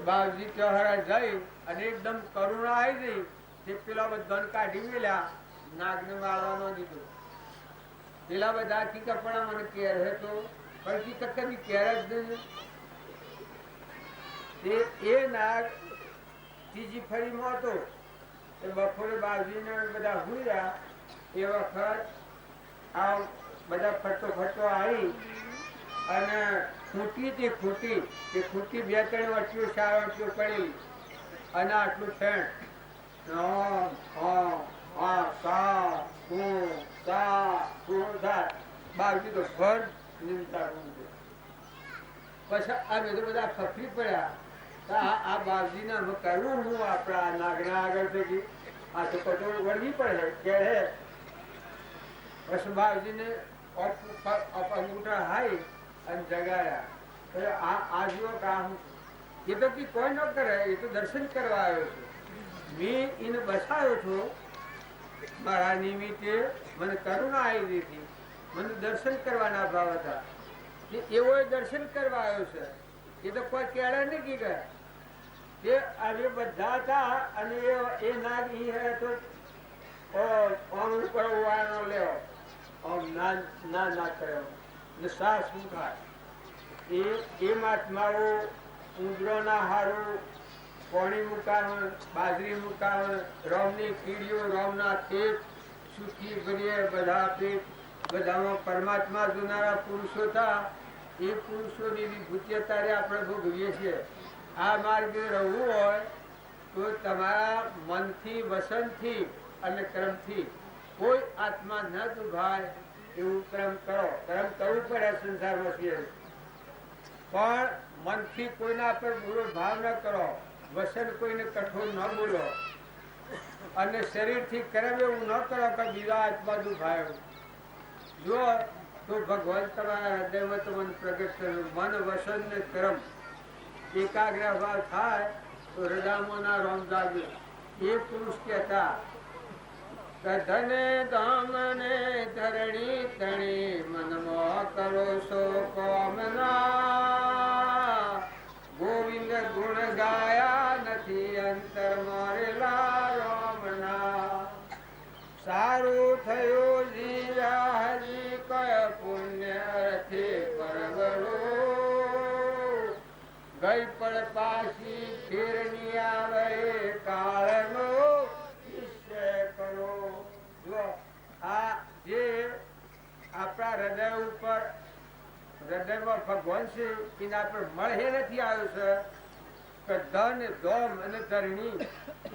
બાપજી ચહેરા જઈ અને એકદમ કરુણા આવી ગઈ તે પેલા બધા કાઢી મેલ્યા, નાગને મારવા ન દીધું. પેલા બધા ટીકા પણ મને કેર હતો પણ કદી કેર જ નહીં. એ નાગ ત્રીજી ફરીમાં હતો. એ બપોરે બાપજીને બધા હુયા એ વખત આ બધા ફરતો ફરતો આવી અને ખૂટી તે ખૂટી બે ત્રણ વર્ષો 4 વર્ષો પડેલી અને આટલું ફેણ બાપજી તો ઘર નિમતા. પછી આ બધું બધા ફફરી પડ્યા. આ બાપજી ના કરવું હું આપણા નાગના આગળ થકી આ તો કટોળ વળવી પડે કે વસુબાજીને અંગૂઠા હાઈ અને જગાડ્યા. આ જુઓ કામ એ તો કોઈ ન કરે, એ તો દર્શન કરવા આવ્યો છે. મેં એને બસાયો છું મારા નિમિત્તે, મને કરુણા આવી દીધી, મને દર્શન કરવાના ભાવ હતા. એવો દર્શન કરવા આવ્યો છે, એ તો કોઈ કેળે નહીં કીધા. એ આજે બધા હતા અને એ નાગ ઈ હે તો ઉપર ઉવાનો લેવો ના કર્યો ને સાસ મુખાય. એ મહાત્માઓ ઉંદરો ના હારું પાણી મુકાવે, બાજરી મુકાવે, રોમની કીડીઓ, રોમના પેટ સુખી ભરીએ બધા પેટ, બધામાં પરમાત્મા જોનારા પુરુષો હતા. એ પુરુષોની વિભૂતિ અત્યારે આપણે ભોગવીએ છીએ. આ માર્ગે રહેવું હોય તો તમારા મનથી, વસનથી અને કર્મથી કોઈ આત્મા ન દુભાય એવું કર્મ કરો. કર્મ કરવું પડે સંસારમાં છીએ, પણ મનથી કોઈના પર બુરો ભાવ ન કરો, વસન કોઈને કઠોર ન બોલો, અને શરીરથી કર્મ એવું ન કરો કે બીજા આત્મા દુભાય. જો તો ભગવાન તમારા હૃદયમાં તમને પ્રગટ કર્યું. મન, વસન ને કર્મ એકાગ્ર ભાવ થાય તો હૃદયમાં રોમ જાગે. એ પુરુષ કહેતા ધને ધામને ધરણી તણી મનમાં કરો સો કામના. ગોવિંદ ગુણ ગાયા નથી અંતર મારેલા રામના. સારું થયું જીવ્યા હજી કય પુણ્ય અર્થે પરવરો. ગઈ પણ પાછી ફેરની આવે કાળનો નિશ્ચય કરો. જો આ જે આપણા હૃદય ઉપર, હૃદયમાં ભગવાન છે એના પર મળે નથી આવ્યો છે કે ધન, ધોમ અને ધરણી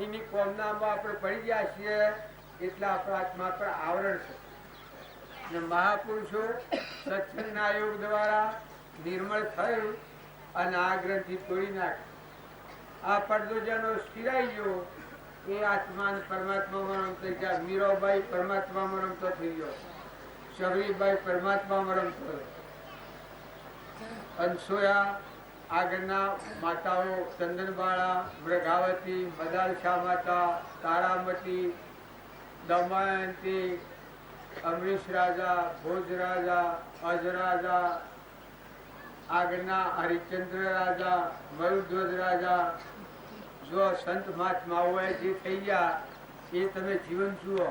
એની કોમનામાં આપણે પડી ગયા છીએ, એટલે આપણા આત્મા પર આવરણ છે. ને મહાપુરુષો સત્સંગના યોગ દ્વારા નિર્મળ થયું અને આ ગ્રંથિ તોડી નાખી. આ પડદો જેનો સિરાઈ ગયો એ આત્મા પરમાત્મામાં રમતો ગયા. મીરાબાઈ પરમાત્મામાં રમતો થઈ ગયો, શબરીબાઈ પરમાત્મામાં રમતો, અનસોયા આગળના માતાઓ ચંદનબાળા, મૃગાવતી, મદાલશા માતા, તારામતી, દમયંતી, અમરીશ રાજા, ભોજ રાજા, અજ રાજા, આગળના હરિચંદ્ર રાજા, મયુધ્વજ રાજા. જો સંત મહાત્માઓએ જે થઈ ગયા એ તમે જીવન જુઓ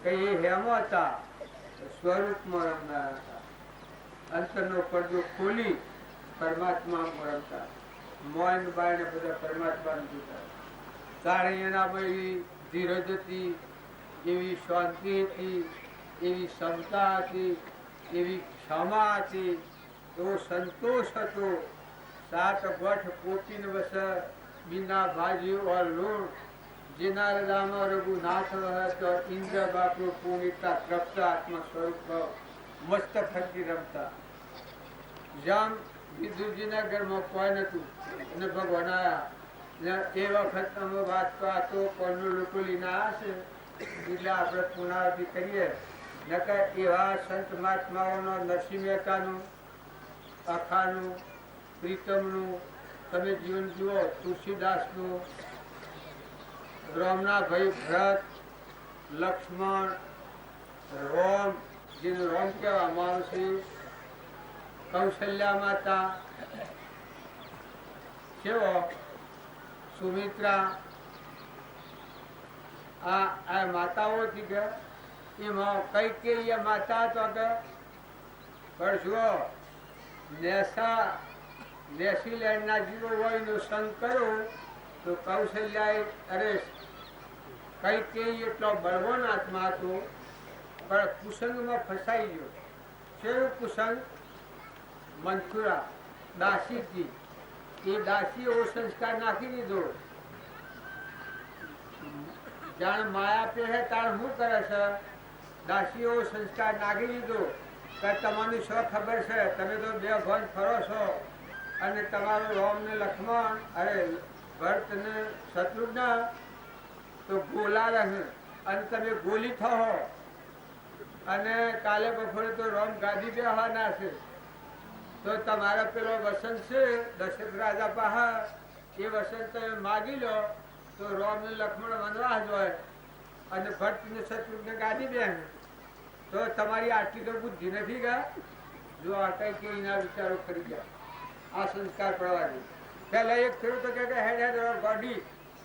કે એ હેમો હતા, સ્વરૂપમાં રમનાર હતા. અંતરનો પડદો ખોલી પરમાત્મામાં રમતા. મોન બાઈને બધા પરમાત્માને જોતા. તાણે એનામાં એવી ધીરજ હતી, એવી શાંતિ હતી, એવી ક્ષમતા હતી, એવી ક્ષમા હતી, એવો સંતોષ હતો. સાત ગઠ પોતીન વસ बिना भाजी और लूण जिना राम रघुनाथ तो इंद्र बापू पूर्णिता तृप्त आत्मा स्वरूप मस्त फरकी रमता. जाम विदुरजीना ઘરમાં કોઈ નતું અને ભગવાન આયા એ વખત અમે વાત તો કોઈનો લોકો લઈને આવ્યા છે, એટલે આપણે પુનરાવૃત્તિ કરીએ. નકર એવા સંત મહાત્માઓનો નરસિંહ મહેતાનું, અખાનું, પ્રીતમનું તમે જીવન જુઓ, તુલસીદાસનું, રામના ભાઈ ભરત, લક્ષ્મણ, રોમ, જેનું રોમ કહેવામાં આવે છે, કૌશલ્યા માતા, કેવો સુમિત્રા, આ માતાઓથી કે એમાં કઈ કઈ માતા તો કે પણ જુઓ નેશીલેન્ડના જીવો હોય નો સંગ કરો તો કૌશલ્યાએ અરે કઈ કઈ એટલો બળવાન આત્મા હતો, પણ કુસંગમાં ફસાઈ ગયો. કેવું કુસંગ? મંથુરા દાસીથી. એ દાસી એવો સંસ્કાર નાખી દીધો. જાણ માયા પહેરે તાણ શું કરે છે? દાસી એવો સંસ્કાર નાખી દીધો કે તમને શું ખબર છે, તમે તો બે ભણ ફરો છો અને તમારું રામ ને લક્ષ્મણ, અરે ભરત ને શત્રુઘ્ન તો ગોલા રહે અને તમે ગોલી થો. અને કાલે બપોરે તો રોમ ગાદી બેહવાના છે. તો તમારા પેલો વસંત છે દશરથ રાજા પાહા, એ વસંત તમે માગી લો તો રોમ ને લક્ષ્મણ વનવાસ હોય અને ભટ્ટ ને શત્રુઘ્ન ગાદી બેન. તો તમારી આટલી તો બુદ્ધિ નથી ગયા? જો આ કઈ કે એના વિચારો કરી ગયા. આ સંસ્કાર પડવા દે. પેલા એક થયું તો કે હેડ હેડ ગાડી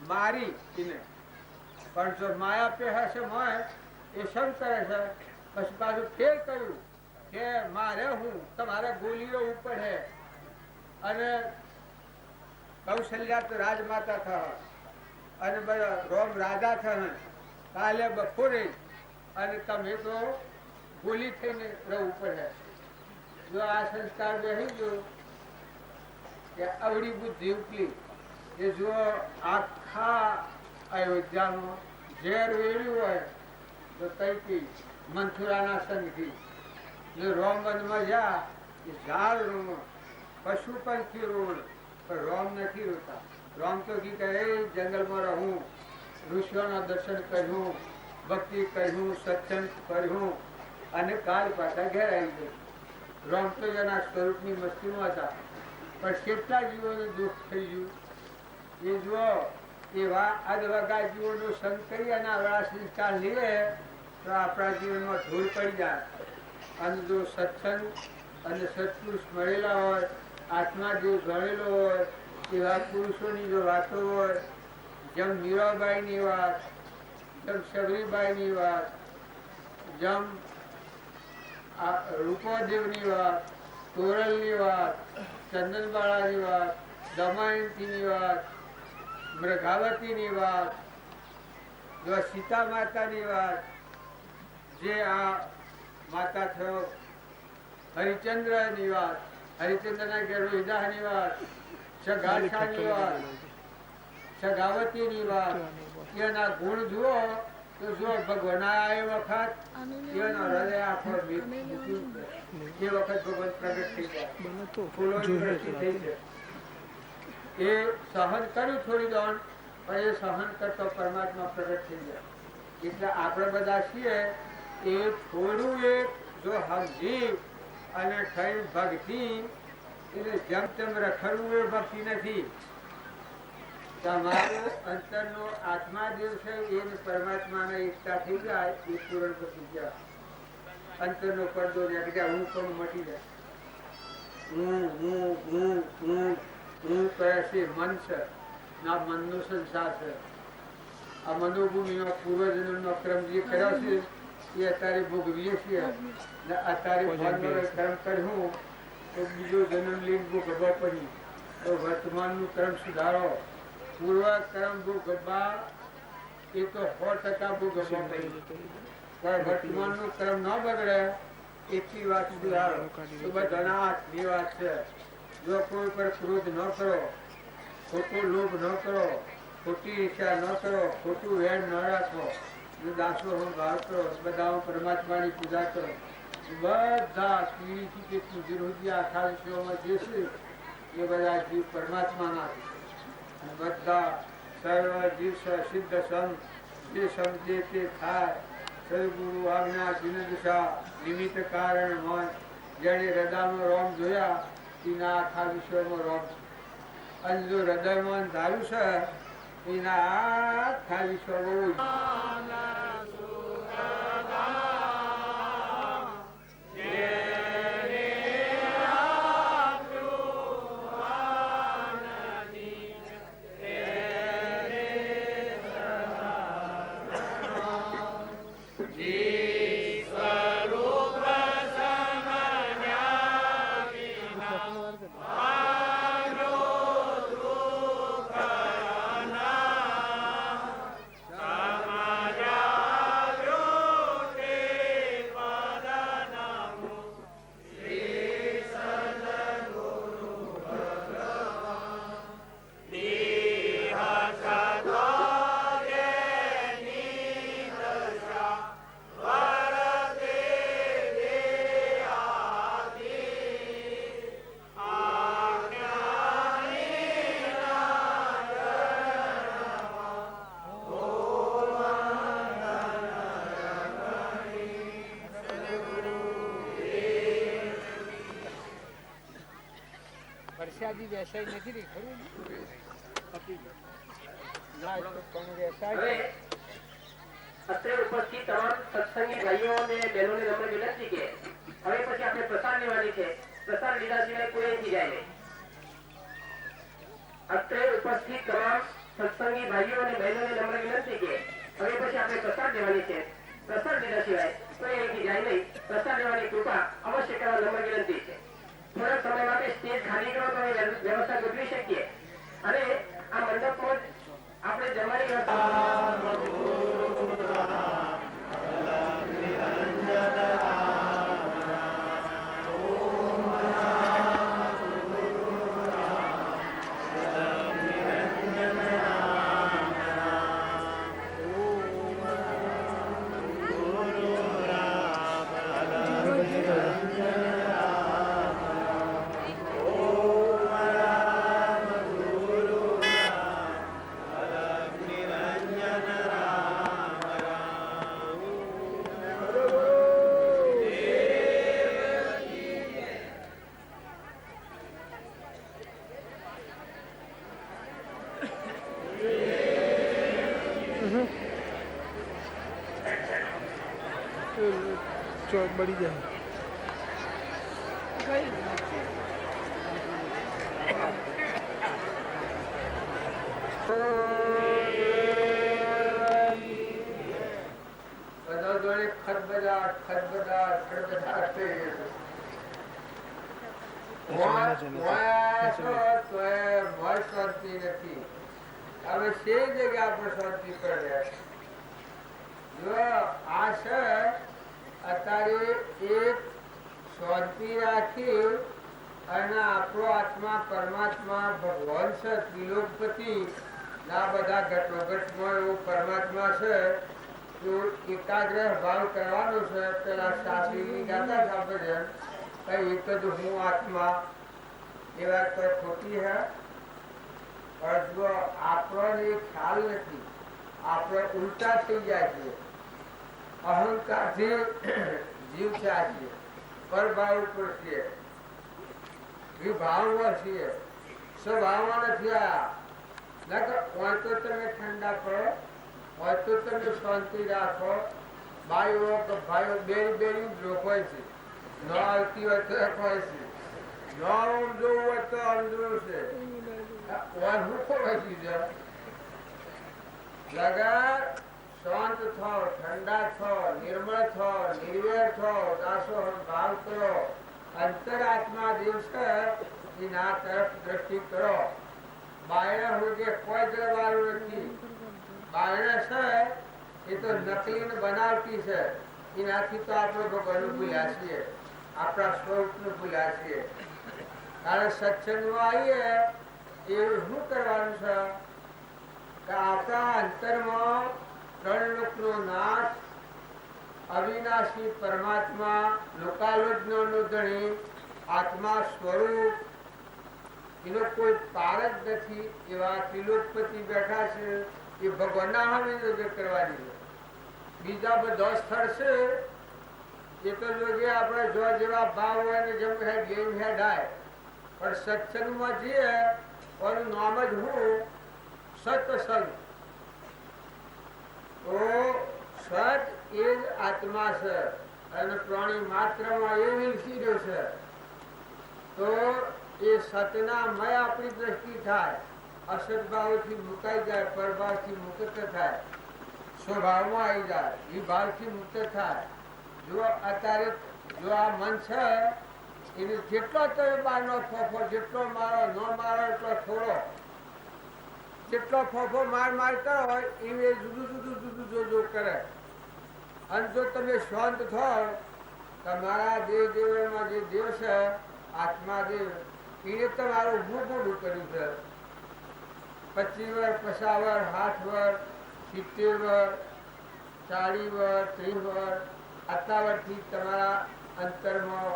મારી એને, પણ જો માયા પે હશે મોય એ સમ કરે છે. પછી પાછું ફેર કર્યું કે મારે હું તમારા ગોલીઓ ઉપર હે. અને કૌશલ્યા તો રાજમાતા થા અને બધા રોમ રાજા થા. કાલે બપોરે અને તમે તો ગોલી થઈને રહું પડે. જો આ સંસ્કાર બેસી ગયો કે અવળી બુદ્ધિ ઉપલી એ જો આખા અયોધ્યામાં ઝેર વેર્યું હોય તો કઈ મંથુરાના સંગથી રોમ વનમાં જા એ ઝાડ રોમ પશુ પંખી રોડ પણ રોમ નથી રોતા. રોમ તો કી કહે જંગલમાં રહું, ઋષિઓના દર્શન કર્યું, ભક્તિ કર્યું, સત્સંગ કર્યું અને કાલ પાછા ઘેર આવી ગયું. રોમ તો એના સ્વરૂપની મસ્તીમાં હતા, પણ કેટલા જીવોને દુઃખ થઈ ગયું એ જુઓ. એવા અધવગા જીવોનો સંગ કરી અને આવડા સંસ્કાર લઈએ તો આપણા જીવનમાં ધૂળ પડી જાય. અને જો સત્સંગ અને સત્પુરુષ મળેલા હોય, આત્મા જે ભણેલો હોય, એવા પુરુષોની જો વાતો હોય, જેમ મીરાબાઈની વાત, જેમ શબરીબાઈની વાત, જેમ રૂપાદેવની વાત, તોરલની વાત, ચંદનબાળાની વાત, દમયંતીની વાત, મૃગાવતીની વાત, જો સીતા માતાની વાત, જે આ માતા થયો હરિચંદ્રની વાત, હરિચંદ્રના ઘેર વિદાહની વાત, સગાશાની વાત, સગાવતીની વાત, એના ગુણ જુઓ તો જો ભગવાન એ વખત એનો હૃદય આખો એ વખત ભગવાન પ્રગટ થઈ જાય, ફૂલોની વૃષ્ટિ થઈ જાય. એ સહન કર્યું થોડી દોણ, પણ એ સહન કરતો પરમાત્મા પ્રગટ થઈ જાય. એટલે આપણે બધા છીએ એ થોડું એક જો સમજી અને થઈ ભક્તિ, એટલે જેમ તેમ રખડવું એ ભક્તિ નથી. તમારો અંતરનો આત્મા જે છે એ પરમાત્માને એકતા થઈ જાય એ પૂરણ પતી જાય. અંતરનો પડદો નીકળી જાય, હું પણ મટી જાય. હું કહે છે મન છે, ના મનનો સંસાર છે. આ મનોભૂમિનો પૂર્વજન્મનો ક્રમ જે કર્યો છે એ અત્યારે ભોગવીએ છીએ. અત્યારે કર્મ કર્યું તો બીજો જન્મ લઈને ભોગવવા પડી. તો વર્તમાનનું કર્મ સુધારો. પૂર્વ કર્મ ભોગવવા એ તો 100% ભોગવવા પડી. પણ વર્તમાનનું કર્મ ન બગડે એટલી વાત સુધારો તો બધાના હાથની વાત છે. જો કોઈ પર ક્રોધ ન કરો, ખોટો લોભ ન કરો, ખોટી ઈચ્છા ન કરો, ખોટું વેણ ન રાખો, જો દાસો ભાવ કરો, બધા પરમાત્માની પૂજા કરો. બધા પીડીથી કે પૂજ્ય આખા વિશ્વમાં જે છે એ બધા જીવ પરમાત્માના છે. બધા સર્વ જીવ સિદ્ધ સંત જે સમજે તે થાય. સદગુરુ આજ્ઞા દિનદશા નિમિત્ત કારણ મન. જેણે હૃદયનો રોમ જોયા એના આખા વિશ્વમાં રોમ. અને જો હૃદયમાં ધારું છે એના આખા વિશ્વમાં વરસાદી વેસાઈ નથી રહી ખરું ના તો પણ વેસાય
હવે અત્રે ઉપસ્થિત તમામ સત્સંગી ભાઈઓ અને બહેનોને નમ્ર વિનંતી કે હવે પછી આપણે પ્રસાદ લેવાની છે. પ્રસાદ લીધા સિવાય કોઈ અહીંથી જાય નહીં. અત્રે ઉપસ્થિત તમામ સત્સંગી ભાઈઓ અને બહેનોને નમ્ર વિનંતી કે હવે પછી આપણે પ્રસાદ લેવાની છે. પ્રસાદ લીધા સિવાય કોઈ અહીંથી જાય નહીં. પ્રસાદ લેવાની કૃપા અવશ્ય કરવા નમ્ર વિનંતી છે. થોડા સમય માટે સ્ટેજ ખાલી કરો તો વ્યવસ્થા ગોઠવી શકીએ અને આ મંડપમાં આપણે જમવાની
ચોક બળી જાય.
બધા જોડે ખડબડાટ ખડબડાટ ખડબડાટ થઈ ગયું. શાંતિ નથી. હવે સે જગ્યા પર શાંતિ કરે. જો આ છે અત્યારે એક શાંતિ રાખી અને આપણો આત્મા પરમાત્મા ભગવાન છે ત્રિલોકપતિ ના બધા ઘટોઘટમાં એવું પરમાત્મા છે તો એકાગ્રહ ભાવ કરવાનો છે. પેલા શાસ્ત્રી ગાતા હતા ભજન કઈ એક જ હું આત્મા એ વાત તો ખોટી હે. પણ જો આપણને ખ્યાલ નથી આપણે ઉલટા થઈ જાય છે. અહંકારથી જીવ છે છીએ પરભાવ ઉપર છીએ વિભાવમાં છીએ સ્વભાવમાં નથી. હોય તો તમે ઠંડા પડો હોય તો તમે શાંતિ રાખો. ભાઈઓ કે ભાઈઓ બેરી લોકો છે ન આવતી હોય તો હોય છે ન જોવું હોય તો અંદરું છે હું ખોવાઈ છે. લગર શાંત થો ઠંડા થો નિર્મળ થો નિર્વેર થો દાસો ભાવ કરો. અંતરાત્મા દેવ છે એના તરફ દ્રષ્ટિ કરો. બાયણા હોગે કોઈ દરવાળું નથી. બાયણા છે એ તો નકલી ને બનાવટી છે. એનાથી તો આપણે ભગવાન ભૂલ્યા છીએ આપણા સ્વરૂપ ને ભૂલ્યા છીએ. કારણ સત્સંગમાં આવીએ એ શું કરવાનું છે કે આપણા અંતરમાં ત્રણ લોકનો નાશ અવિનાશી પરમાત્મા લોકાલોચનો ધણી આત્મા સ્વરૂપ એનો કોઈ પાર જ નથી એવા ત્રિલોકપતિ બેઠા છે. એ ભગવાનના સામે નજર કરવાની છે. બીજા બધા સ્થળ છે એ તો જોગે આપણે જો જેવા ભાવ હોય ને જેમ હેડ ગેમ હેડ આય. પણ સત્સંગમાં જઈએ એનું નામ જ હું સત્સંગ. તો સત એ જ આત્મા છે અને પ્રાણી માત્રમાં એ વિલસી રહ્યો છે. તો એ સતના મય આપણી દ્રષ્ટિ થાય. અસદભાવથી મુકાઈ જાય પરભાવથી મુક્ત થાય સ્વભાવમાં આવી જાય વિભાવથી મુક્ત થાય. જો અત્યારે જો આ મન છે એને જેટલો તમે બહારનો ફોફો જેટલો મારો ન મારો એટલો થોડો જેટલો ફોફો માર કરો હોય એ જુદું જો કરે. અને જો તમે શાંત થાવ તમારા દેવમાં જે દેવ છે આત્મા દેવ એને તમારું મોટું કર્યું છે. 25 વર્ષ 50 વર્ષ 60 વર્ષ 70 વર્ષ 40 વર્ષ 30 વર્ષ આટલા વર્ષથી તમારા અંતરમાં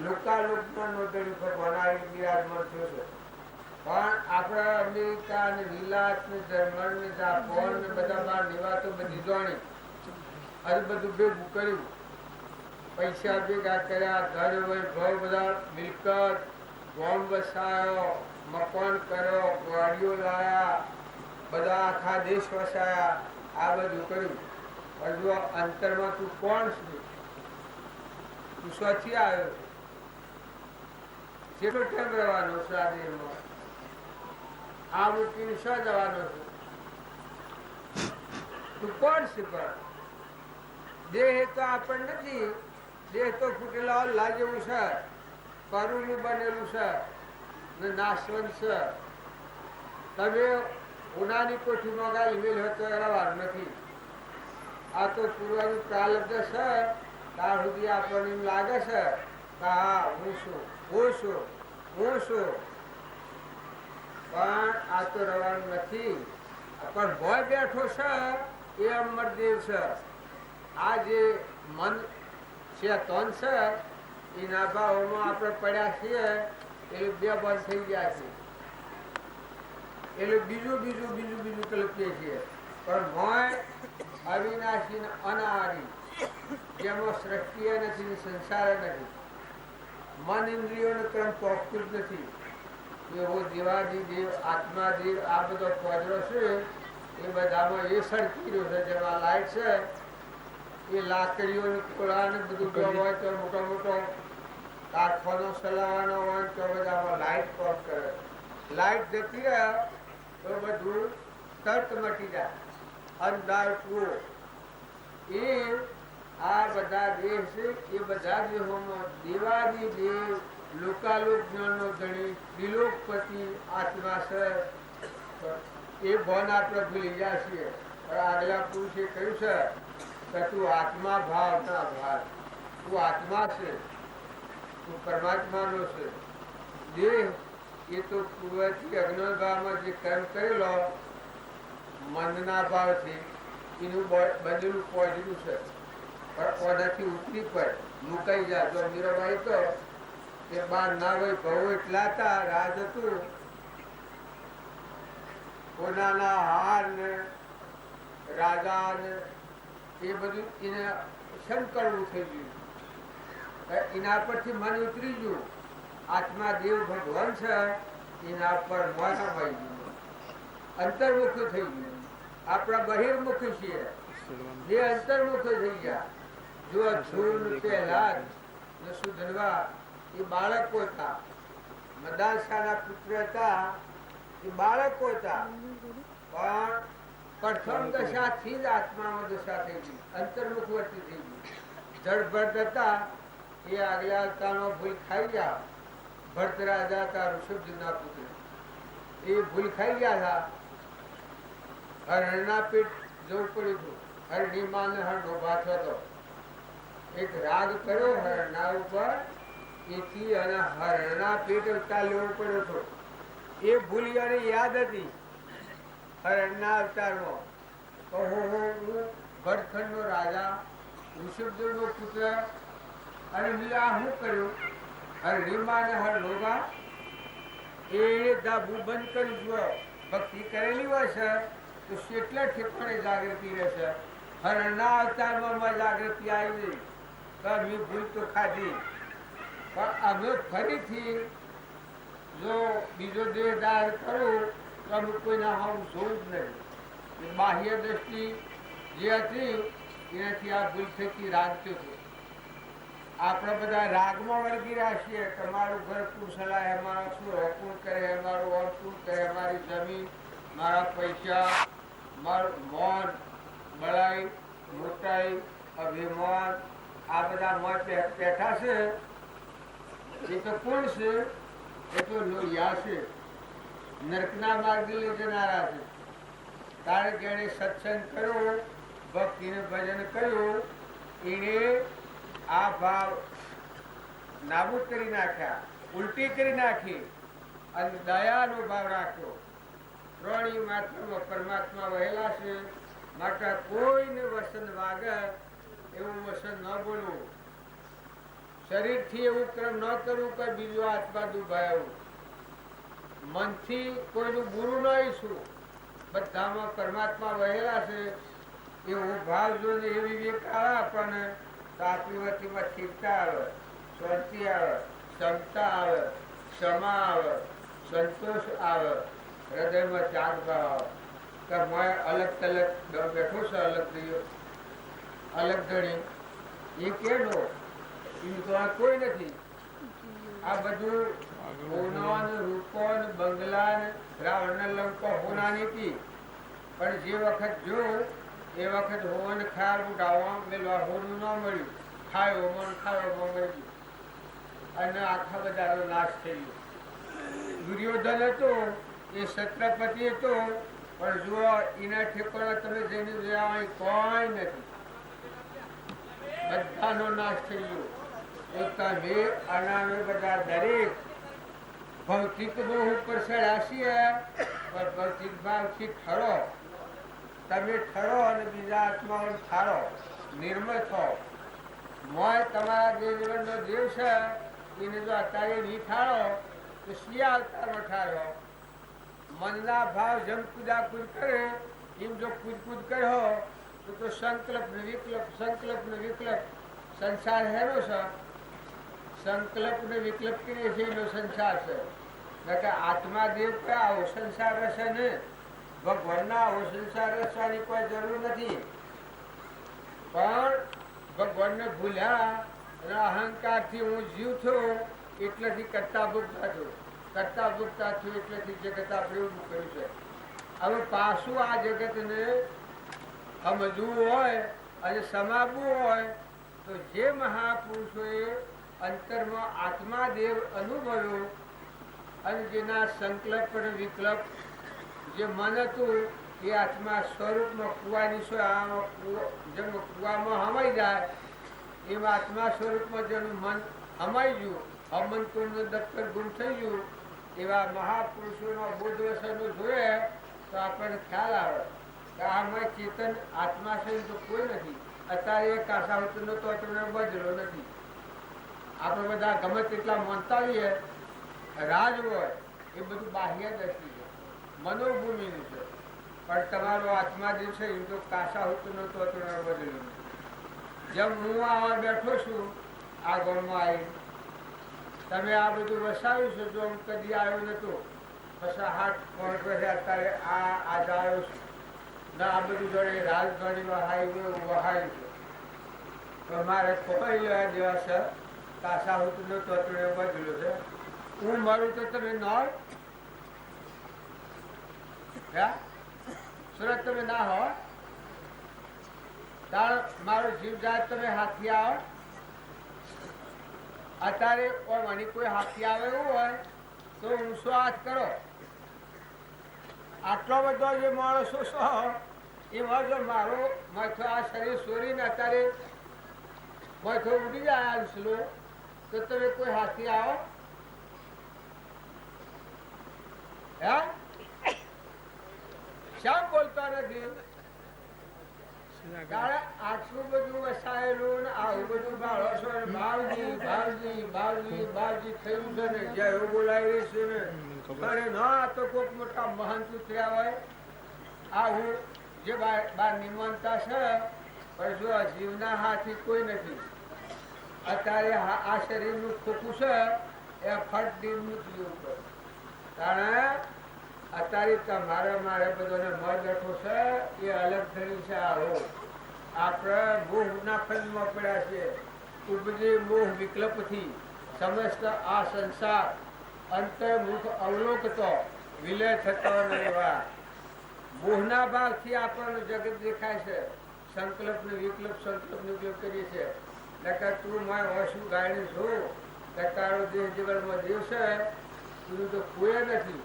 લોકાલોકમાં નોંધણી ભગવાન આવી બિરાજમાન થયો છે. પણ આપણે અમેરિકા ને વિલાસ ને જર્મન ને જાપાન ને બધા બહાર નિવાતો બધી જાણી આ બધું ભેગું કર્યું. પૈસા ભેગા કર્યા ઘર વૈભવ બધા મિલકત ગોમ વસાયો, મકાન કર્યો, ગાડીઓ લાયા, બધા આખા દેશ વસાયા, આ બધું કર્યું. પણ જો અંતરમાં તું કોણ છે? તું સ્વથી આવ્યો છે? કેટલો ટાઈમ રહેવાનો છે આ દેહમાં? આ મૂકીને શું જવાનો છે? તું કોણ છે? પણ દેહ તો આપણ નથી. દેહ તો ફૂટેલા હલ્લા જેવું છે, કરુનું બનેલું છે ને નાશવંત છે. તમે ઉનાની કોઠીમાં ગાલી મેલ હોય તો રહેવાનું નથી. આ તો પૂર્વનું પ્રાલબ્ધ છે. ત્યાં સુધી આપણને એમ લાગે છે કે હા હું છું, હું છું, હું છું. પણ આ તો રહેવાનું નથી. પણ ભય બેઠો છે એ અમરદેવ છે. આ જે મન છે તન છે એના ભાવોમાં આપણે પડ્યા છીએ એટલે બે બંધ થઈ ગયા છે. એટલે બીજું બીજું બીજું બીજું કલ્પીએ છીએ. પણ મોય અવિનાશી ને અનાદિ, જેમાં સૃષ્ટિ નથી, સંસાર નથી, મન ઇન્દ્રિયોનો ક્રમ પોખતું જ નથી. એવો દેવાદી દેવ, આત્માદેવ, આ બધો પોજરો છે એ બધામાં એ સળકી રહ્યો છે. જેમાં લાઈટ છે એ લાકડીઓ કોળાને બધું જો હોય તો મોટો મોટો કારખાનો ચલાવવાનો હોય તો બધામાં લાઈટ કોમ કરે. લાઈટ જતી રહે તો બધું તરત મટી જાય. અંધાર કૂવો એ આ બધા દેહ છે. એ બધા દેહોમાં દેવાદી દેવ, લોકાલોક જ્ઞાનનો ધણી, ત્રિલોકપતિ આત્મા છે. એ ભાન આપણે ભૂલી ગયા છીએ. પણ આગલા પુરુષે કહ્યું છે કે તું આત્મા ભાવ ના ભાવ, તું આત્મા છે, તું પરમાત્માનો છે. દેહ એ તો પૂર્વથી અજ્ઞાન ભાવમાં જે કર્મ કરેલો મનના ભાવથી એનું બનેલું પોજરું છે. પણ ઓનાથી ઉતરી પર મુકાઈ જાય. જો મીરાબાઈ તો એ બાર ના હોય બહુ એટલા હતા, રાજ હતું, કોનાના હાર ને રાજા ને એ બધું એને સંકળવું થઈ ગયું. એના પરથી મન ઉતરી ગયું. આત્મા દેવ ભગવાન છે એના પર મન આવી ગયું, અંતર્મુખ થઈ ગયું. આપણા બહિર્મુખ છીએ, જે અંતર્મુખ થઈ ગયા. જો છૂન પહેલા સુધનવા એ બાળકો હતા, મદાસાના પુત્ર હતા, એ બાળકો હતા. પણ પ્રથમ દશાથી જ આત્મામાં દશા થઈ ગઈ, અંતર્મુખ વર્તી થઈ ગઈ. જળભરત હતા એ આગલા અવતારનો ભૂલ ખાઈ ગયા. ભરત રાજા હતા ઋષભજીના પુત્ર, એ ભૂલ ખાઈ ગયા હતા. હરણના પેટ જવું પડ્યું હતું. હરણી માં હરણો બાથો હતો. એક રાગ કર્યો હરણના ઉપર, એથી અને હરણના પેટ અવતાર લેવો પડ્યો હતો. એ ભૂલ એને યાદ હતી હરણના અવતારમાં. હું ભરતખંડનો રાજા, ઋષભદેવનો પુત્ર, અને મેં આ શું કર્યું? હરણીમાં ને હરણોમાં એ ધાબુ બંધ કર્યું છે. ભક્તિ કરેલી હોય છે તો કેટલા ઠેકાણે જાગૃતિ રહેશે. હરણના અવતારમાં જાગૃતિ આવી ગઈ તો મેં ભૂલ તો ખાધી. પણ અમે ફરીથી જો બીજો દેહ ધાર કરું તો અમે કોઈના હાવ જોવું જ નહીં. બાહ્ય દ્રષ્ટિ જે હતી એનાથી આ ભૂલ થકી રાગતો હતો. આપણે બધા રાગમાં વળગી રહ્યા છીએ કે મારું ઘર તું સલાહ, અમારા શું હકું કરે, અમારું અર્થું કરે, અમારી જમીન, મારા પૈસા, મારું મોન, બળાઈ, મોટાઈ, અભિમાન, આ બધા મત બેઠા છે. એ તો કોણ છે? એ તો લોહિયા છે, નરકના માર્ગે લઈ જનારા છે. કારણ કે એને સત્સંગ કર્યો, ભક્તિને ભજન કર્યું, એને આ ભાવ નાબૂદ કરી નાખ્યા, ઉલટી કરી નાખી અને દયાનો ભાવ રાખ્યો. ત્રણેય માત્રમાં પરમાત્મા વહેલા છે. માટે કોઈને વસન વાગે એવું વસન ન બોલવું, શરીરથી એવું કર્મ ન કરવું કે બીજો આત્મા દુભાયું, મનથી કોઈનું બુરું ન ઈચ્છવું. બધામાં પરમાત્મા વહેલા છે એવો ભાવ જોઈને એવી વિવેક આવે આપણને તો આપણી વતીમાં સ્થિરતા આવે, શાંતિ આવે, ક્ષમતા આવે, ક્ષમા આવે, સંતોષ આવે, હૃદયમાં ત્યાગ ભાવ કે મેં અલગ તલગ બેઠો છે, અલગ ધણી એ કેનો એનું તો આ કોઈ નથી. આ બધું હોનાન રૂપોન બંગલાન રાવણ લંકો હોનાની હતી, પણ જે વખત જો એ વખત હોવન ખાવાનું ડાવા મેલવા હોનું ન મળ્યું, ખાયો મન મળ્યું અને આખા બધાનો નાશ થઈ ગયો. દુર્યોધન હતો એ છત્રપતિ હતો, પણ જો એના ઠેકાણા તમે જઈને જોયા કોઈ નથી, બધાનો નાશ થઈ ગયો. તો તમે અનામે બધા દરેક ભૌતિક મોહ ઉપર ચડ્યા છીએ, પણ ભૌતિક ભાવથી ઠરો, તમે ઠરો અને બીજા આત્માઓ ઠારો, નિર્મળ થો. મોય તમારા જે જીવનનો દેવ છે એને જો અત્યારે નહીં ઠારો તો શિયા અવતારમાં ઠારો. મનના ભાવ જેમ કુદાકુદ કરે એમ જો કૂદકૂદ કર્યો તો સંકલ્પ ને વિકલ્પ સંસાર હેરો છે. સંકલ્પ ને વિકલ્પ કરીએ છીએ એનો સંસાર છે. આત્મા દેવ કયા આવો સંસાર રહેશે ને, ભગવાનના આવો સંસાર રસવાની કોઈ જરૂર નથી. પણ ભગવાનને ભૂલ્યા અને અહંકારથી હું જીવ છું એટલેથી કરતા ભૂગતા છું, એટલેથી જગત આપણે ઊભું કર્યું છે. હવે પાછું આ જગતને સમજવું હોય અને સમાવવું હોય તો જે મહાપુરુષોએ અંતરમાં આત્માદેવ અનુભવ્યો અને જેના સંકલ્પ અને વિકલ્પ જે મન હતું એ આત્મા સ્વરૂપમાં કુવાની જેમ કુવામાં હમાઈ જાય એમ આત્મા સ્વરૂપમાં જેનું મન હમાઈ ગયું, અમંતુરનું દફતર ગુમ થઈ ગયું, એવા મહાપુરુષોના બોધવસનો જોઈએ તો આપણને ખ્યાલ આવે કે આમાં ચેતન આત્મા છે તો કોઈ નથી. અત્યારે એ કાસાવતનો તો તમને બદલો નથી. આપણે બધા ગમે તેટલા માનતા હોઈએ રાજ હોય એ બધું બાહ્ય દ્રષ્ટિ છે, મનોભૂમિનું છે, પણ તમારો આત્મા જે છે એ તો કાસાવતનો તો તમને બદલો નથી. જેમ હું આવા બેઠો છું આ ગામમાં આવી, તમે આ બધું વસાવ્યું છે, જો કદી આવ્યો નતો, પછી 8 વર્ષ અત્યારે આ આવ્યો છું ના, આ બધું જોડે રાજધાનીમાં વહાયું છે, તો મારે કોઈ લેવા દેવા છે કાસાહૂતનો તોતડો બદલો છે. હું મારું તો તમે ન સુરત તમે ના હો તાર મારો જીવ જાય તમે હાથી આવો. અત્યારે મને કોઈ હાથી આવે એવું હોય તો ઊંચો હાથ કરો. આટલો બધો જે માણસો છો એમાં જો મારો માથો આ શરીર સોરીને અત્યારે માથો ઉડી જાય આંસલો તો તમે કોઈ હાથી આવો? હે શા બોલતા નથી? આટલું બધું વસાયેલું ને આવું બધું બાળજી થયું છે ને, જ્યાં એવું બોલાવી છે ને, અરે ના તો કોઈક મોટા મહાન ઉતર્યા હોય. આ હું જે બાર નિમંતા છે પણ જો જીવના હાથી કોઈ નથી. અત્યારે આ શરીરનું ખોખું છે એ ફટ દિન નીકળી ઉપર, કારણ અત્યારે તમારે મારે બધાને મર બેઠો છે એ અલગ થયું છે. આવો આપણે મોહના ફંદમાં પડ્યા છે. ઉપજે મોહ વિકલ્પથી સમસ્ત આ સંસાર અંતર્મુખ અવલોકતો વિલય થતો નહીં. મોહના ભાવથી આપણને જગત દેખાય છે. સંકલ્પ ને વિકલ્પ કરીએ છીએ. નકર તું મારે ઓછું ગાયને છું કે તારો દેહ જીવનમાં દેવ છે તું તો કોઈ નથી.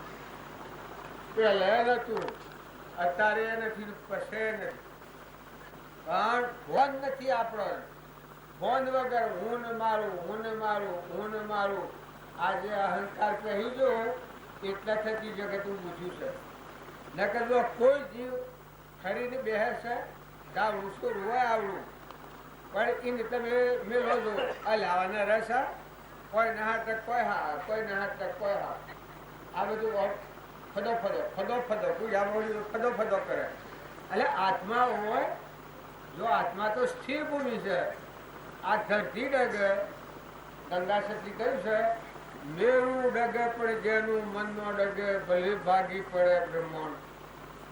પેલા નતું, અત્યારે નથી, પછી નથી. પણ ભોન નથી આપણો. ભોન વગર હું ને મારું આજે અહંકાર કહી દો એટલા થકી જગત ઊંચું છે. નકર જો કોઈ જીવ ખરીને બેસે છે ગાવડું શું રોય આવડું, પણ એને તમે મેળો છો લાવવાના રસ કોઈ નહાર તક કોઈ હા, કોઈ નહાર તક કોઈ હા. આ બધું ફદો કરે. એટલે આત્મા હોય, જો આત્મા તો સ્થિર ભૂમિ છે. આ ધરતી ડગે ગંગા સતી કહ્યું છે મેરું ડગે પણ જેનું મન નો ડગે ભલે ભાગી પડે બ્રહ્માંડ.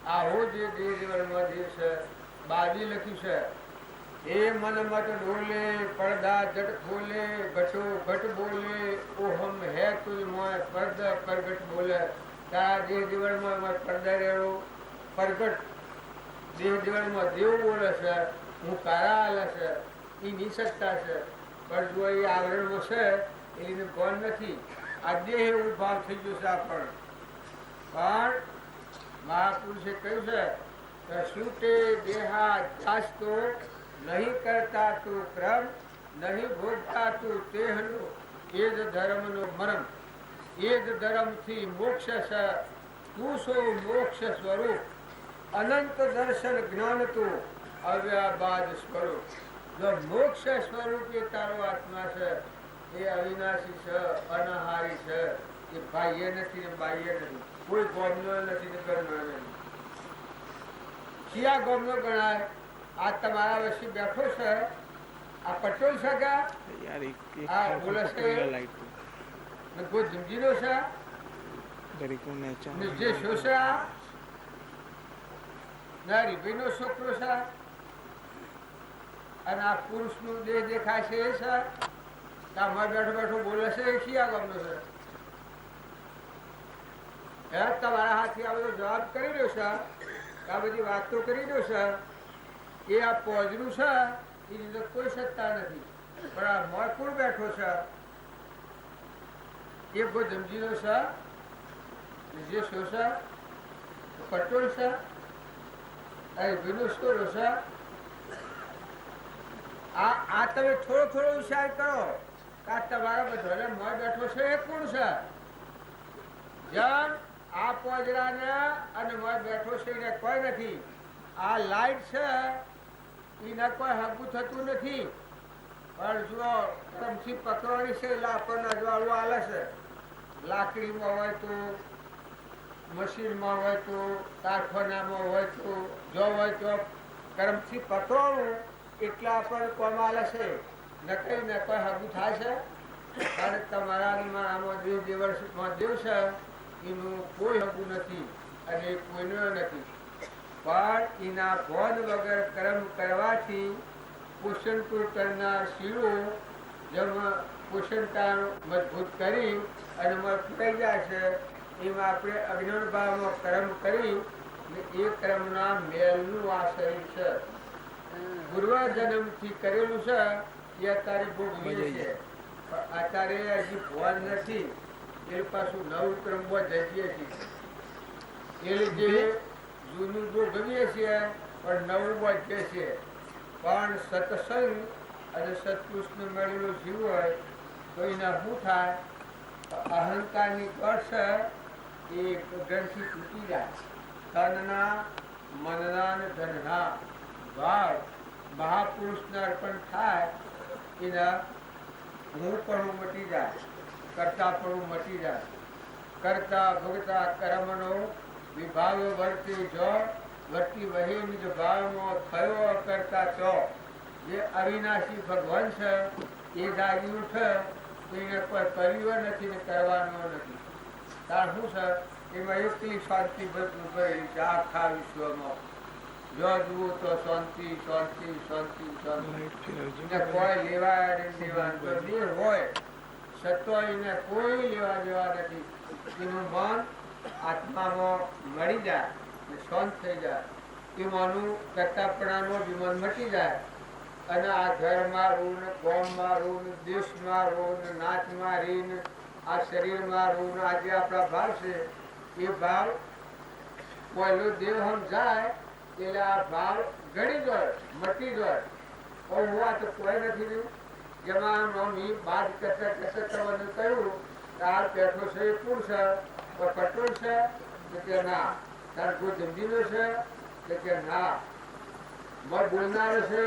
આવો જે દેહ જીવનમાં જે છે બાજી લખ્યું છે એ મન મત ડોલે પડદા જટ ખોલે ઘટો ઘટ બોલે ઓહમ હે તુજ મોય પડદા પ્રગટ બોલે. તારા દેહ જીવનમાં પડદા રહેલો પ્રગટ દેહ જીવનમાં દેવ બોલે છે હું કારા હાલે છે એ નિસત્તા છે. પણ જો એ આવરણમાં છે એને કોણ નથી. આ દેહ એવું ભાવ થઈ ગયો છે આપણ. પણ મહાપુરુષે કહ્યું છે કે છૂટે દેહા જાસ્તો નહીં કરતા તું ક્રમ નહીં ભોગતા તું તેહનો એ જ ધર્મનો મરમ. એ જ ધર્મથી મોક્ષ છે તું સો મોક્ષ સ્વરૂપ અનંત દર્શન જ્ઞાન તું અવ્યાબાદ સ્વરૂપ. જો મોક્ષ સ્વરૂપ એ તારો આત્મા છે એ અવિનાશી છે અનહારી છે. એ બાહ્ય નથી ને બાહ્ય નથી. કોઈ ગોમનો નથી ને ગણનો નથી. શિયા ગોમનો ગણાય. આ તમારા વચ્ચે બેઠો છે આ પટોલ છે કે
यार एक
हाँ, बोला से-
लाइट
ને કોઈ જિંદગીનો છે
दरी को नेचा
ને જે શોષા ના રીભાઈનો છોકરો છે અને આ પુરુષનું દેહ દેખાય છે એ છે. આમાં બેઠો બેઠો બોલે છે એ શિયા ગોમનો છે. તમારા હાથથી આ બધો જવાબ કરી રહ્યો છે આ બધી વાતો કરી રહ્યો છે એ આ પોજરું છે એની અંદર કોઈ સત્તા નથી. પણ આ મોરકુળ બેઠો છે એ કોઈ ધમજીનો છે જે શોષા પટોળ છે આ ભીનો સ્ટોરો છે. આ તમે થોડો થોડો વિચાર કરો કે આ તમારા બધાને મોર બેઠો છે એ કોણ છે. જેમ આ પોજરાને અને મોર બેઠો છે એને કોઈ નથી. આ લાઈટ છે એને કોઈ હગું થતું નથી. પણ જો તમથી પકડવાની છે એટલે આપણને અજવાળું હાલે છે. લાકડીમાં હોય તો મશીનમાં હોય તો કારખાનામાં હોય તો જો હોય તો કરમથી પકડવાનું એટલે આપણને કોમ હાલે છે. નકરી ને કોઈ હગું થાય છે. અને તમારા આમાં દેવ દિવસમાં દેવ છે એનું કોઈ હગું નથી અને કોઈનો નથી. પણ એના બોધ વગર કર્મ કરવાથી પોષણપુર કરનાર શીરો જેમાં પોષણતા મજબૂત કરી અને પુરાઈ જાય છે એમાં આપણે અજ્ઞાન ભાવમાં કર્મ કરી એ કર્મના મેલનું આ શરીર છે. પૂર્વ જન્મથી કરેલું છે એ અત્યારે ભોગવીએ છે. અત્યારે હજી ભોગ નથી એ પાછું નવું કર્મમાં જઈએ છીએ. એ જે જૂનું ભોગવીએ છીએ પણ નવું વધે છે. પણ સત્સંગ અને સત્પુરુષને મળેલો જીવ હોય તો એના શું થાય અહંકારની કળ છે એ ગ્રંથિ તૂટી જાય. તનના મનના અને ધનના ભાવ મહાપુરુષને અર્પણ થાય એના હું પણ મટી જાય કરતા પણ મટી જાય. કરતા ભોગતા કર્મનો વિભાવ વર્તી જો વર્તી વહી નિજ ભાવમાં થયો કરતા તો જે અવિનાશી ભગવાન છે એ જાગી ઉઠે એને કોઈ કર્યો નથી ને કરવાનો નથી. તાર શું છે એમાં એટલી શાંતિ ભરેલી છે આખા વિશ્વમાં. જો જુઓ તો શાંતિ શાંતિ શાંતિ શાંતિ. કોઈ લેવા દેવા હોય સત્વ એને કોઈ લેવા દેવા નથી. એનું મન આત્મામાં મળી જાય શાંત થઈ જાય. એમાંનું કરતાપણાનો વિમન મટી જાય અને આ ઘરમાં રૂન ગામમાં રૂન દેશમાં રૂન નાચમાં રીન આ શરીરમાં રૂન આજે આપણા ભાવ છે એ ભાવ પહેલો દેવ હમ જાય એટલે આ ભાવ ગળી જાય મટી જાય. હું આ તો કોઈ નથી રહ્યું. જેમાં મમ્મી બાદ કરતા કરતા તમને કહ્યું કે આ બેઠો છે એ કોણ છે પટોળ છે કે ના તાર કોઈ જમજીનો છે કે ના મર બોલનારો છે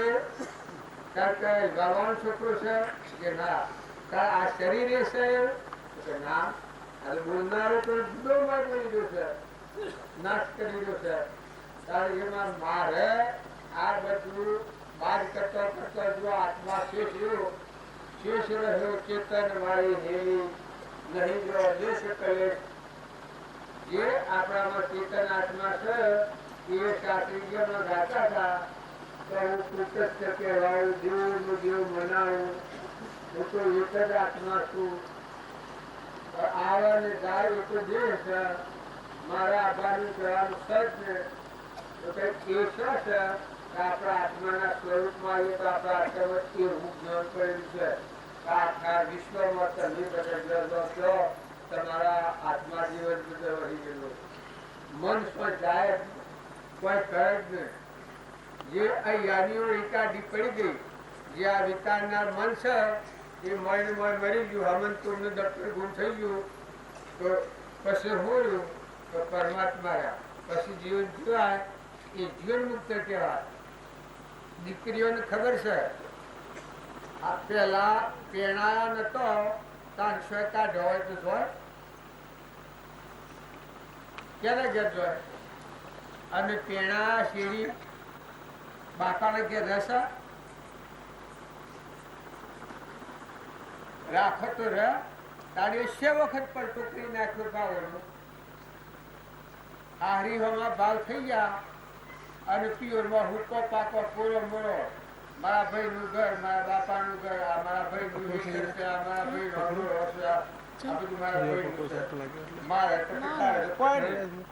તાર કઈ ગાવાનો છોકરો છે કે ના તાર આ શરીર છે કે ના આ બોલનારો તો જુદો માર્ગ લીધો છે નાશ કરી દીધો છે. તારે એમાં મારે આ બધું બાદ કરતા કરતા જો આત્મા શેષ રહ્યો ચેતન વાળી હેલી નહીં જો દેશ કલેશ. જે આપણામાં ચેતન આત્મા છે એ શાસ્ત્રીજીમાં ગાતા હતા તો હું કૃતજ્ઞ કહેવાયું, દેવનું દેવ મનાવું, હું તો એક જ આત્મા છું. આવે ને જાય એ તો દેહ છે, મારા આભારનું કહેવાનું સજ ને તો કંઈક એ છે કે આપણા આત્માના સ્વરૂપમાં આવીએ તો આપણા આત્મામાં એવું જ્ઞાન કરેલું છે. આખા વિશ્વમાં તમે બધા તમારા આત્મા જીવન બધો વહી ગયેલો. મન પણ જાય કોઈ કરે જ નહીં. જે આ યાદીઓ એકાદી પડી ગઈ, જે આ વિતારનાર મન છે એ મળી મરી ગયું, હમન તુમને દફતર ગુમ થઈ ગયું તો પછી હોયું તો પરમાત્મા રહ્યા. પછી જીવન જીવાય એ જીવન મુક્ત કહેવાય. દીકરીઓને ખબર છે આ પેલા પેણાયા નતો તાન સ્વેતા ઢોય તો જોય ક્યારે ઘેર જોય અને પેણા શેરી બાપાને ઘેર રહેશે રાખો તો રહે તારે શે વખત પર ટોકરી નાખ્યો ભાવનો આહરી હોમાં ભાવ થઈ ગયા અને પિયોરમાં હુક્કો પાકો પૂરો મોરો મારા ભાઈ નું ઘર, મારા બાપા નું ઘર, આ મારા ભાઈ નું છે, આ મારા ભાઈ નું છે, આ બધું મારા ભાઈ નું છે. મારે તો કોઈ નહીં.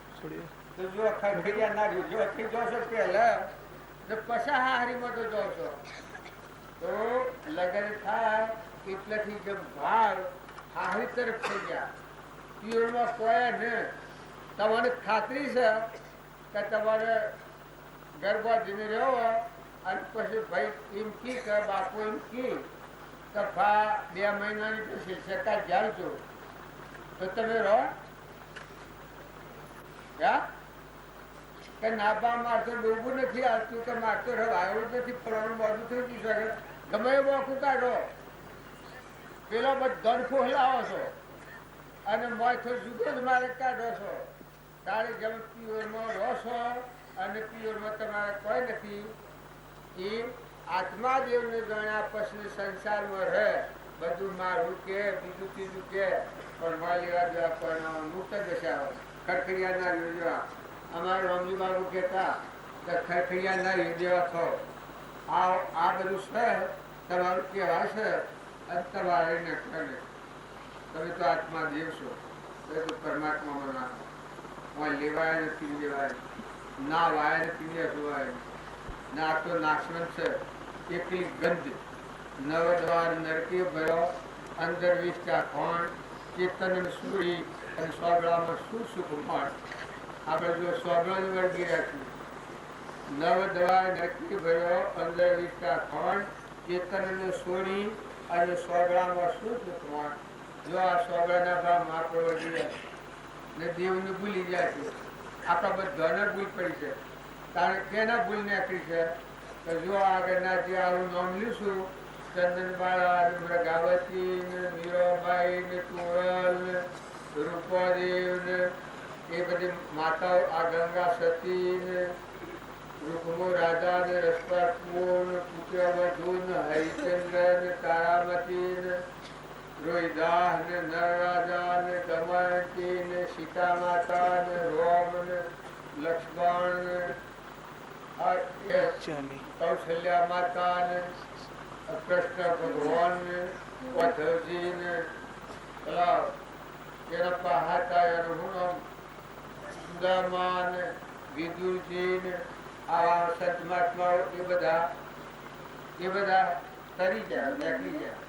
તો જો ખરખરિયા ના જો થઈ જોશો પહેલા તો પછા હારીમાં તો જોશો તો લગન થાય એટલેથી જેમ ભાર હારી તરફ થઈ ગયા પિયોરમાં કોઈ ને તમારે ખાતરી છે કે તમારે ગરબા જીને રહ્યો અને પછી ભાઈ એમ કી કે બાપુ એમ કી કે ભા 2 મહિનાની પછી સરકાર જાણજો તો તમે રહો કે નાબા મારતો ડૂબું નથી આવતું કે મારતો આવ્યો નથી ફરવાનું બધું થઈ ગયું શકે ગમે એ બોખું કાઢો પેલો બધો ફોહલાવો છો અને મોય જુદો જ મારે કાઢો છો. તારે જેમ પિયોરમાં રહો છો અને પિયોરમાં તમારે કોઈ નથી એ આત્મા દેવને ગણ્યા પછી સંસારમાં રહે બધું મારું કે બીજું ત્રીજું કે પણ મારી લેવા પણ મુક્ત દશા હોય. ખરખરિયા ના યોજવા અમારે રામજી બાબુ કહેતા કે ખરખરિયા ના યોજવા થો આ બધું છે તમારું કહેવાય છે અને તમારે ને કરે તમે તો આત્મા દેવ છો તો પરમાત્મામાં નાખો. લેવાય ને પી લેવાય ના વાય ને પીને સુવાય ના તો નાશવંત છે એકલી ગંધ નવદ્વાર નરકે ભયો અંદર વિષ્ટા કોણ ચેતન સુરી અને સ્વગળામાં શું સુખ પણ આપણે જો સ્વગળાને વળગી રાખ્યું નવદ્વાર નરકે ભયો અંદર વિષ્ટા કોણ ચેતન સોરી અને સ્વગળામાં શું સુખ પણ જો આ સ્વગળાના ભાવમાં આપણે વળગી રાખ્યું ને દેવને ભૂલી જાય છે આપણા બધાને ભૂલ પડી છે. તારે કેના ભૂલ નાખી છે કે જો આગળના જે આવું નામ લીધું ચંદનબાળા ને મૃગાવતી ને મીરાબાઈ ને કુંવર ને રૂપાદેવ ને એ બધી માતાઓ આ ગંગા સતી ને રૂકમો રાજા ને રસપાકુઓ ને પુત્રવધુ ને હરિચંદ્ર ને તારામતી ને રોહિદાસ ને નરરાજા ને દમયંતી ને સીતા માતા ને રોમ ને લક્ષ્મણ ને કૌશલ્યા માતા ને કૃષ્ણ ભગવાન ને ઉદ્ધવજી ને પેલા એના પહાતા એનું સુદામા ને વિદુરજી ને આવા સંત મહાત્માઓ એ બધા તરી જાય નીકળી જાય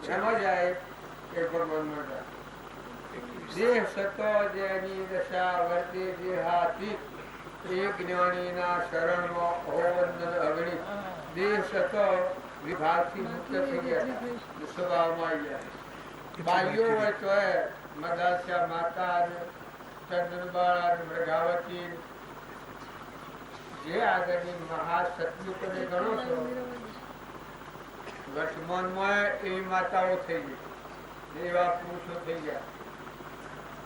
સમજ આવે કે ભગવાન દેહ સતો જેની દશા વર્તે દેહાતી એ જ્ઞાનીના શરણમાં હોવંદન અગણિત દેહ સતો વિભાગથી મુક્ત થઈ ગયા સ્વભાવમાં આવી ગયા. બાઈઓ હોય તો મદાસ્યા માતા ચંદનબાળા મૃગાવતી જે આગળની મહાસત્યુકોને ગણો છો વર્તમાનમાં એવી માતાઓ થઈ ગઈ એવા પુરુષો થઈ ગયા.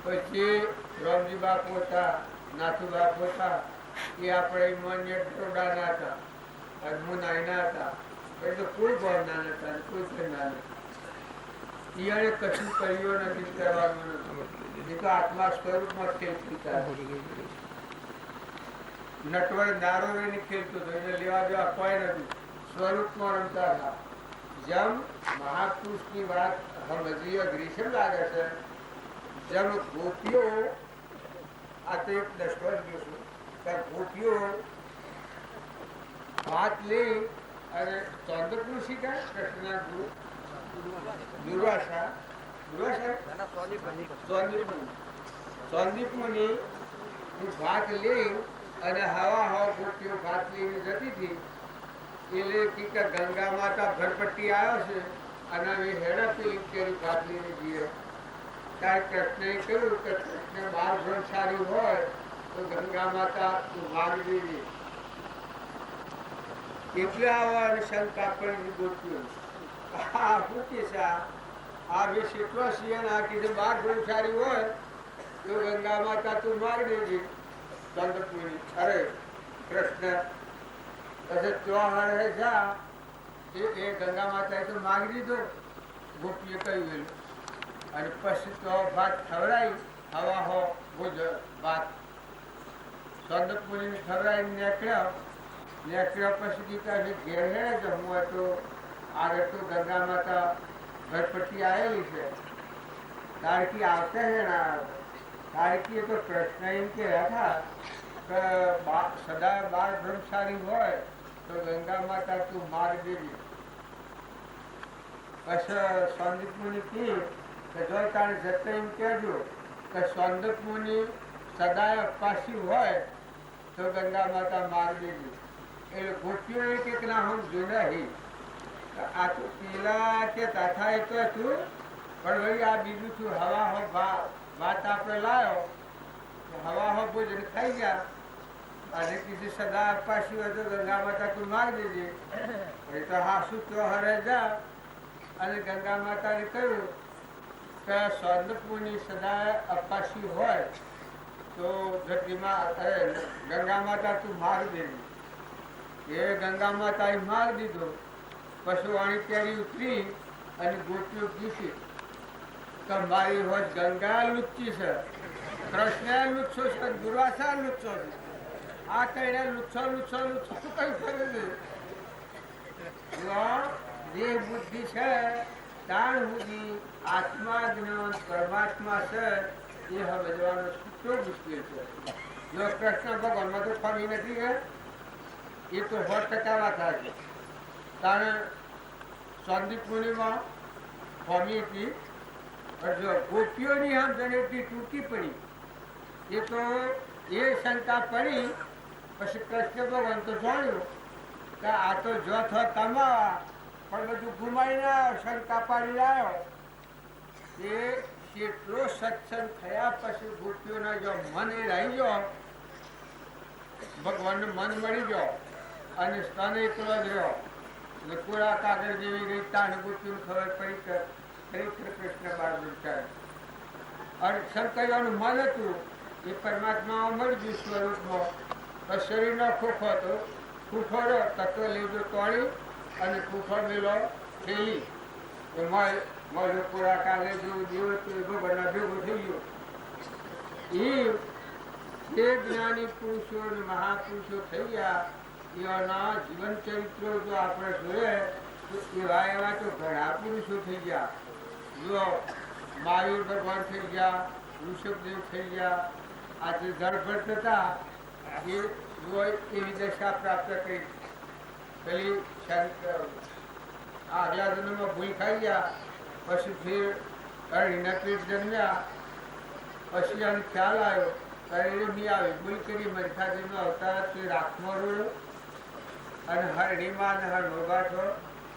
પછી રામજી બાપુ હતા નાથુ બાપુ હતા એ આપણે માન્ય ટોડાના હતા અજમુ નાયના હતા એટલે કોઈ ભાવના નતા કોઈ ભાવના નથી. ઈયાણે કશું કર્યું નથી, કરવાનું નથી. એ તો આત્મા સ્વરૂપમાં ખેલતા નટવર દારો રહીને ખેલતો હતો, એને લેવા દેવા કોઈ નથી, સ્વરૂપમાં રમતા હતા. જેમ મહાપુરુષની વાત સમજીએ ગ્રીસમ લાગે છે, જેમ ગોપીઓ આ તો એક દસવર જોશું ત્યાં ગોપીઓ હાથ લઈ અને ચોંદકનું શીખાય કૃષ્ણના ગુરુ દુર્વાસા ચોંદીપુની ભાત લઈ અને હવા ગોપીઓ ભાત લઈને જતી હતી. એટલે કે ગંગા માતા ભરપટ્ટી આવ્યો છે અને હવે હેડા પેલી કેરી ભાત લઈને જઈએ. ત્યારે કૃષ્ણએ કહ્યું કે કૃષ્ણ બાર બ્રહ્મચારી હોય તો ગંગા માતા મારી દેવી. એટલે આવા શંકા પડી ગોપીઓ આ પૂછે છે આ વિષ એટલો સિંહ કીધું બાર બ્રહ્મચારી હોય તો ગંગા માતા તું મારી દેજે. ચંદ્રપુરી અરે કૃષ્ણ પછી ત્યોહાર જા એ ગંગા માતાએ તો માગી દીધો, ગોપીએ કહ્યું એનું. અને પછી તો ભાત ખવડાવી હવા હો ભોજ ભાત ચંદ્રપુરીને ખવડાવી નીકળ્યા પછી ગીતા ઘેર હેડે જમવું હોય તો આગળ તો ગંગા માતા ભરપટ્ટી આવેલી છે. તારકી આવતા હે ના તારકી તો કૃષ્ણ એમ કે હતા કે સદા બાર બ્રહ્મચારી હોય તો ગંગા માતા તું માર દેવી. પછી સંદીપ મુનિ કી કે જો તારે જતા એમ કહેજો કે સંદીપ મુનિ સદાય અપાસી હોય તો ગંગા માતા માર દેવી. એટલે ગોપીઓ એક ના હું જોડાઈ આ તો પેલા કે તથા એ તો હતું પણ વળી આ બીજું છું હવા હો વાત આપણે લાયો હવા હો ભોજન ખાઈ ગયા અને કીધું સદા અપાસી હોય તો ગંગા માતા તું માર દેજે. એ તો હાસુ તો હરે જા અને ગંગા માતાને કહ્યું કે સ્વર્ણપુરની સદા અપાસી હોય તો ગંગા માતા તું માર દેજે. એ ગંગા માતાએ માર દીધો. પછી વાણી કેરી ઉતરી અને ગોપીઓ પૂછી કે મારી હોત ગંગા લુચ્ચી છે, કૃષ્ણ લુચ્છો છે, દુર્વાસા લુચ્છો છે. આ કઈને લુચ્છો કયું કરે છે? દેહ બુદ્ધિ છે તાણ સુધી આત્મા જ્ઞાન પરમાત્મા છે એ સમજવાનો સૂત્રો મુશ્કેલ છે. જો કૃષ્ણ ભગવાનમાં તો ફરી નથી ગયા એ તો 100% વાત છે. કારણ સંદીપ મુનિમાં ફમી હતી પણ જો ગોપીઓની સમજણ એટલી તૂટી પડી એ તો એ શંકા પડી. પછી કૃષ્ણ ભગવાન તો જાણ્યું કે આ તો જો કમાવા પણ બધું ગુમાવીને શંકા પાડી આવ્યો. એ કેટલો સત્સંગ થયા પછી ગોપીઓના જો મન એ રહી ગયો, ભગવાનનું મન મળી ગયો અને સ્તન એકલો જ રહ્યો. એટલે કોરા કાગળ જેવી ગઈ તાણ ગોપીઓને ખબર પડી કે ખરેખર કૃષ્ણ બાર દુર્ચાર અને શંકરનું મન હતું એ પરમાત્મા મળી ગયું સ્વરૂપમાં. શરીરનો ખોખો હતો, ખૂંખોડો તત્વ લીધો તોડી અને ખૂંખો મેલો થયેલી મળ્યો કોરા કાગળ જેવું દેવ ભગવાનના ભેગો થઈ ગયો. એ જ્ઞાની પુરુષો અને મહાપુરુષો થઈ ગયા એવાના જીવન ચરિત્રો જો આપણે જોઈએ તો એવા તો ઘણા પુરુષો થઈ ગયા. જો મહાવીર ભગવાન થઈ ગયા, ઋષભદેવ થઈ ગયા, આજે ધરભટ હતા એ એવી દશા પ્રાપ્ત કરી. પેલી આગલા જન્મમાં ભૂલ ખાઈ ગયા પછી ફેર હરિના પેટ જન્મ્યા પછી આને ખ્યાલ આવ્યો ત્યારે બી આવી ભૂલ કરી મરખાજીનો અવતાર તે રાખમાં રોયો અને હરણીમાં અને હરણો ગાંઠો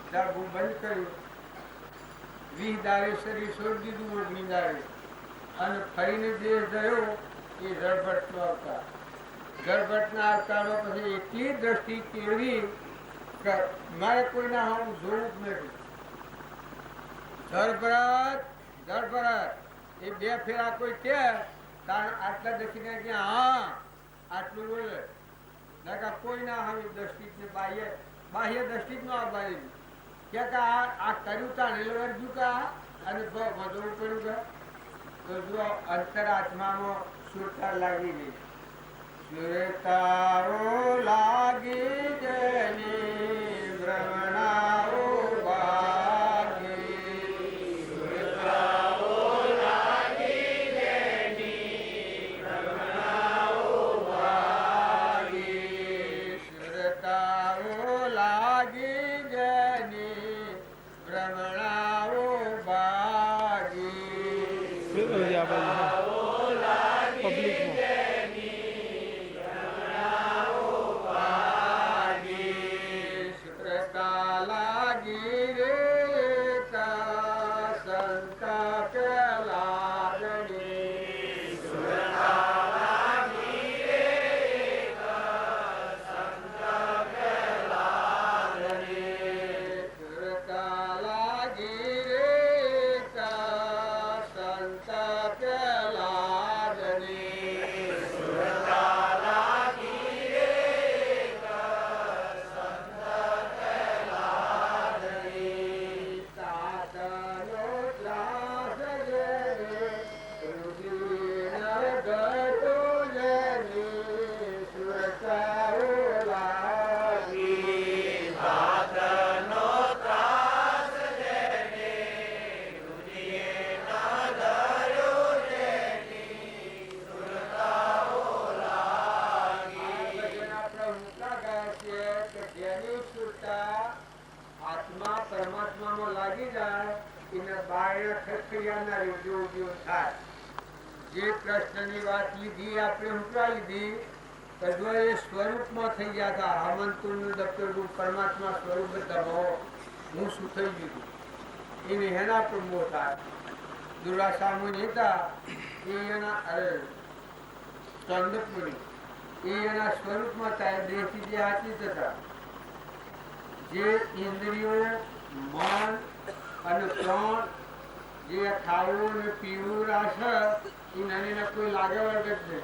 ડાબું બંધ કર્યું. 20 દાડે શરીર છોડી દીધું 19 દાડે અને ફરીને દેહ ગયો એ જળભટ્ટનો અવતાર. જળભટ્ટના અવતારો પછી એટલી દ્રષ્ટિ કેળવી કે મારે કોઈના હું જોવું જ નથી. જળભરત એ 2 ફેરા કોઈ કે આટલા દક્ષિણે ક્યાં હા આટલું બોલે કોઈ ના હવે દ્રષ્ટિ બાહ્ય દ્રષ્ટિ જ ન આવવાની કે આ કર્યું તા રેલવે કા અને વધવું પડ્યું કે તો જો અંતરાત્મામાં સુરતા લાગી ગઈ. સુરતાઓ લાગી જેની ભ્રમણાઓ ભાગી. સુરતાઓ લાગી જેની ભ્રમણાઓ ભાગી. સુરતાઓ લાગી જેની ભ્રમણાઓ ભાગી.
પબ્લિકમાં
સુરતા લાગી રે સંતા પેલાગણી. સુરતા લાગી રે સંતા પેલાગણી. સુરતા લાગી રે સંતા પેલાગણી. સુરતા લાગી રે સંતા પેલાગણી. સાધનો ત્રાસ જેને રુધિર ગતો જેની સુરતાઓ લાગી. સાધનો ત્રાસ જેને રુધિર ધર્યો જેની સુરતાઓ લાગી. જેની સુરતા આત્મા પરમાત્મામાં લાગી જાય એને બાહ્ય ખખિયાના ઉદ્યોગ થાય. જે કૃષ્ણની વાત લીધી આપણે ઉતરા લીધી તો એ સ્વરૂપમાં થઈ ગયા હતા. હમંતુનું દફતરનું પરમાત્મા સ્વરૂપ ધર્મો હું શું થઈ ગયું એને એના પર મોહ થાય. દુર્વાસા મુનિ હતા એ એના ચંદક મુનિ એ એના સ્વરૂપમાં થાય. દેહથી જે આતીત હતા. જે ઇન્દ્રિયો મન અને પ્રાણ જે ખાવું ને પીવું રાશ એ નાની કોઈ લાગે વળગ જ નહીં.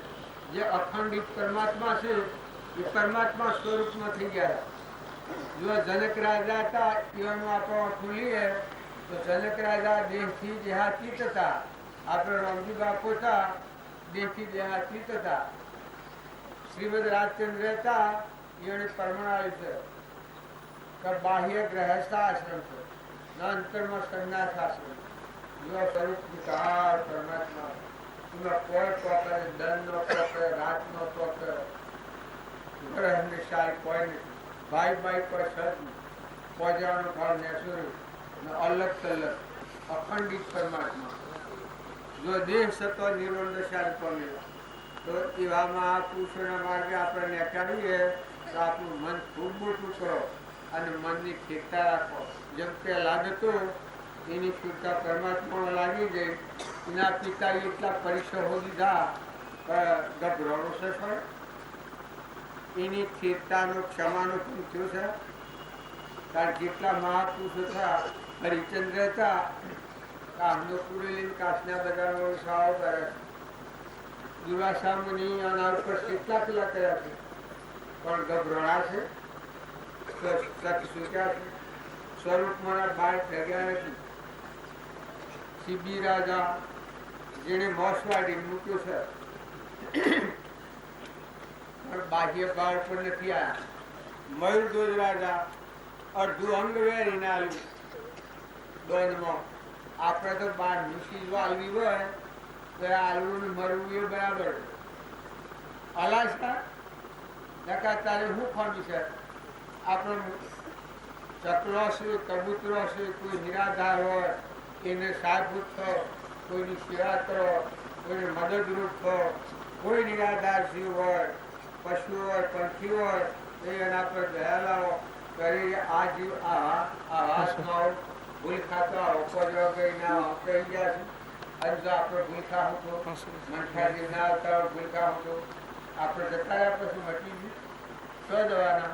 જે અખંડિત પરમાત્મા છે એ પરમાત્મા સ્વરૂપમાં થઈ ગયા. જો જનક રાજા હતા એવાનું આપણે ખુલીએ તો જનક રાજા દેહથી દેહાતીત હતા. આપણે રામજી બાપુ હતા દેહથી દેહાતીત હતા. શ્રીમદ રાજચંદ્ર હતા એને પરમાણુ છે કે બાહ્ય ગ્રહસ્થાશ્રમ છે ના અંતરમાં સંન્યાસ આશ્રમ. જો સ્વરૂપ વિકાર પરમાત્મા એમાં કોઈ ટોકરે દન નો ટોકરે રાત નો ટોકરે ગ્રહ નિશાળ કોઈ નથી. ભાઈ ભાઈ કોઈ સત પોજાનું ફળ નેસુરું અલગ તલગ અખંડિત પરમાત્મા. જો દેહ સત્વ નિર્વણ દશા પામેલા તો એવા મહાપુરુષોના માર્ગે આપણે નેકાળીએ તો આપણું મન ખૂબ મોટું કરો અને મનની સ્થિરતા રાખો. જેમ કે લાગતો એની સ્થિરતા પરમાત્મામાં લાગી ગઈ. એના પિતાએ એટલા પરીક્ષો દીધા ગભરાણો છે ખરો. એની સ્થિરતાનો ક્ષમાનો પણ થયો છે. કારણ જેટલા મહાપુરુષો હતા હરિચંદ્ર હતા કામનો પૂરેલી કાચના બજારનો સાવ કરે છે. દુર્વાસા મુનિ આના ઉપર કેટલા પેલા કર્યા છે પણ ગભરાણા છે. સ્વરૂપમાં બાળ ભેગ્યા નથી. સીબી રાજા જેને મોસવાડી મૂક્યું છે પણ બાહ્ય બાળ પણ નથી આવ્યા. મયુરધ્વજ રાજા અડધું અંગ વેરીને આવ્યું દોનમાં. આપણે તો બાર નિશી વાલવી હોય તો આલવું ને મરવું એ બરાબર. અલાશા નકા તારે શું ખામી છે. આપણો ચકલો છે કબૂતરો છે કોઈ નિરાધાર હોય એને સાહેબૂત થો, કોઈની સેવા કરો, કોઈને મદદરૂપ થો. કોઈ નિરાધાર જીવ હોય પશુ હોય પંખી હોય એ એના પર દયા લાવો કરી. આ જીવ આવાસમાં ભૂલ ખાતો ઉપજવા ગઈ ના કહી ગયા છે. અને જો આપણે ભૂલખા હતો મનખાજી ના આવતા ભૂલખા હતો આપણે જતા રહ્યા પછી મટી ગયું સો જવાના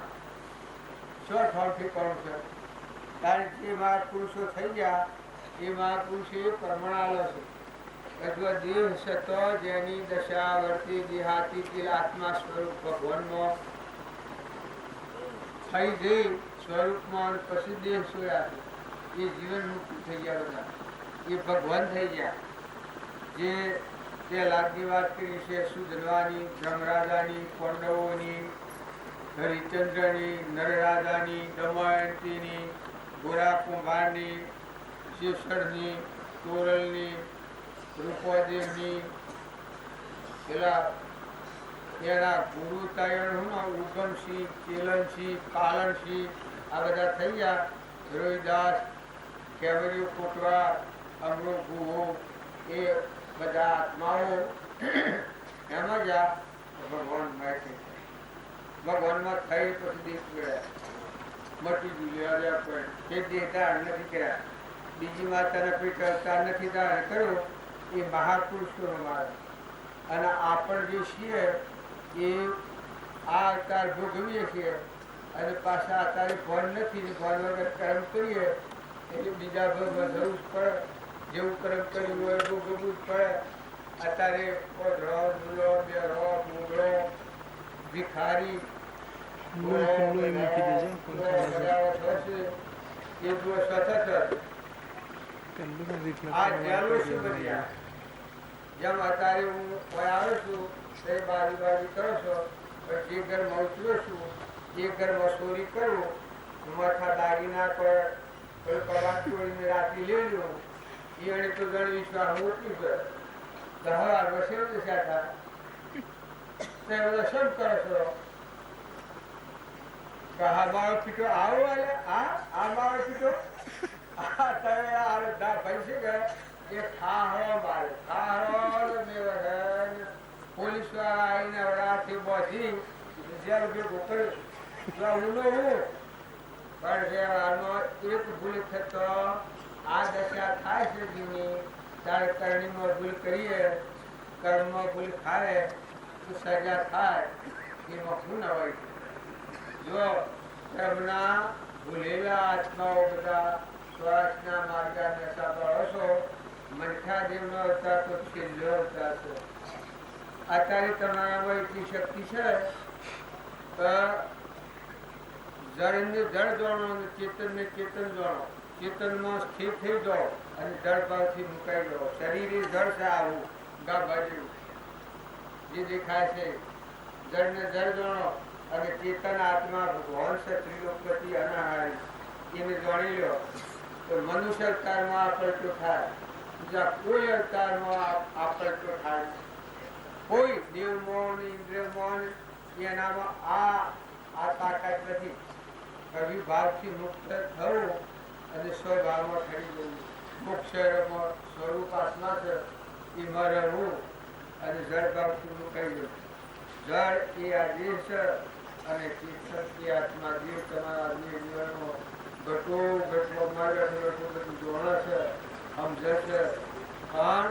સો ઠોરથી કોણ છે. કારણ કે જે મહાપુરુષો થઈ ગયા એ મહાપુરુષો એ પ્રમાણાલો છે. જો દેહ સતો જેની દશા વર્તી દેહાતી આત્મા સ્વરૂપ ભગવાનમાં થઈ જઈ સ્વરૂપમાં પછી દેહ સોયા એ જીવન મુક્તિ થઈ ગયા બધા. એ ભગવાન થઈ ગયા. જે તે લાગની વાત કરી છે સુધનવાની, ધર્મરાજાની, પાંડવોની, હરિચંદ્રની, નરરાજાની, દમયંતીની, ગોરા કુંભારની, શેષળની, તોરલની, રૂપોદેવની, પેલા એના ગુરુ તાયણ ઉગમસિંહ, ચેલનસિંહ, પાલનસિંહ આ બધા થઈ ગયા. રોહિદાસ, કેવરીઓ કોટવા, અમરો ગુહો એ બધા આત્માઓ એમાં જ ભગવાન માહિતી ભગવાનમાં થઈ પછી દેશ ગયા મટી ગયું. તે દેહ ધારણ નથી કર્યા, બીજી માતાને કોઈ કરતા નથી ધારણ કર્યો. એ મહાપુરુષોનો માર્ગ. અને આપણે જે છીએ એ આ અવતાર ભોગવીએ છીએ અને પાછા અત્યારે ભણ નથી, ભણ વગર કર્મ કરીએ એટલે બીજા ભગવાન જવું જ પડે. જેવું કર્મ કર્યું હોય ભોગવવું જ પડે. અત્યારે ઓઢળો, દુલો, બેરો, મૂગળો, ભિખારી એ જો સતત આ ચાલુ છે બધી. જેમ અત્યારે હું આવ્યો છું તે બાજુ બાજુ કરો છો, પણ જે ઘરમાં ઉતર્યો છું એ ઘરમાં ચોરી કરું, માથા દાગીના પર કલાક ચોરીને રાત્રિ લઈ લ્યો એને તો ગણ વિશ્વાસ મોટું છે. દહવાર વસેલ જશે હતા તે બધા શું કરો છો? આ મારો પીટો આવો આ મારો પીટો પૈસે એ ખાહો મારે ખાહો પોલીસ વાળા આવીને વડાથી બોધી જેલ ભેગો કર્યો હું પણ આનો એક ભૂલ થતો આ દશા થાય છે જીવની. ત્યારે કરણીમાં ભૂલ કરીએ, કર્મમાં ભૂલ થાય તો સજા થાય. એમાં શું ના હોય? જો કર્મના ભૂલેલા આત્માઓ બધા સ્વરાજના માર્ગને સાંભળો છો. મનખા દેવનો અવતાર તો છેલ્લો અવતાર છે. અત્યારે તમારામાં એટલી શક્તિ છે કે જળને જળ જાણો અને ચેતનને ચેતન જાણો. ચેતનમાં સ્થિર થઈ જાઓ અને જળ ભાવથી મુકાઈ જાઓ. શરીર એ જળ છે. આવું ગા બાજુ જે દેખાય છે જળને જળ જાણો અને ચેતન આત્મા ભગવાન છે ત્રિલોકપતિ અનાહારી એને જાણી લો તો મનુષ્ય અવતારમાં આ પલટો થાય. બીજા કોઈ અવતારમાં આ પલટો થાય. કોઈ દેવમોહન ઇન્દ્રિયમોહન એનામાં આ તાકાત નથી. અવિભાવથી મુક્ત થવું અને સ્વભાવમાં થઈ જવું. મોક્ષમાં સ્વરૂપ આત્મા છે એમાં રહેવું અને જળભાવથી મુકાઈ જવું. જળ એ આ દેહ છે અને ચેતન એ આત્મા. દેહ તમારા જીવનમાં ઘટો ઘટો માર્ગ બધું જોડે છે, સમજે છે, પણ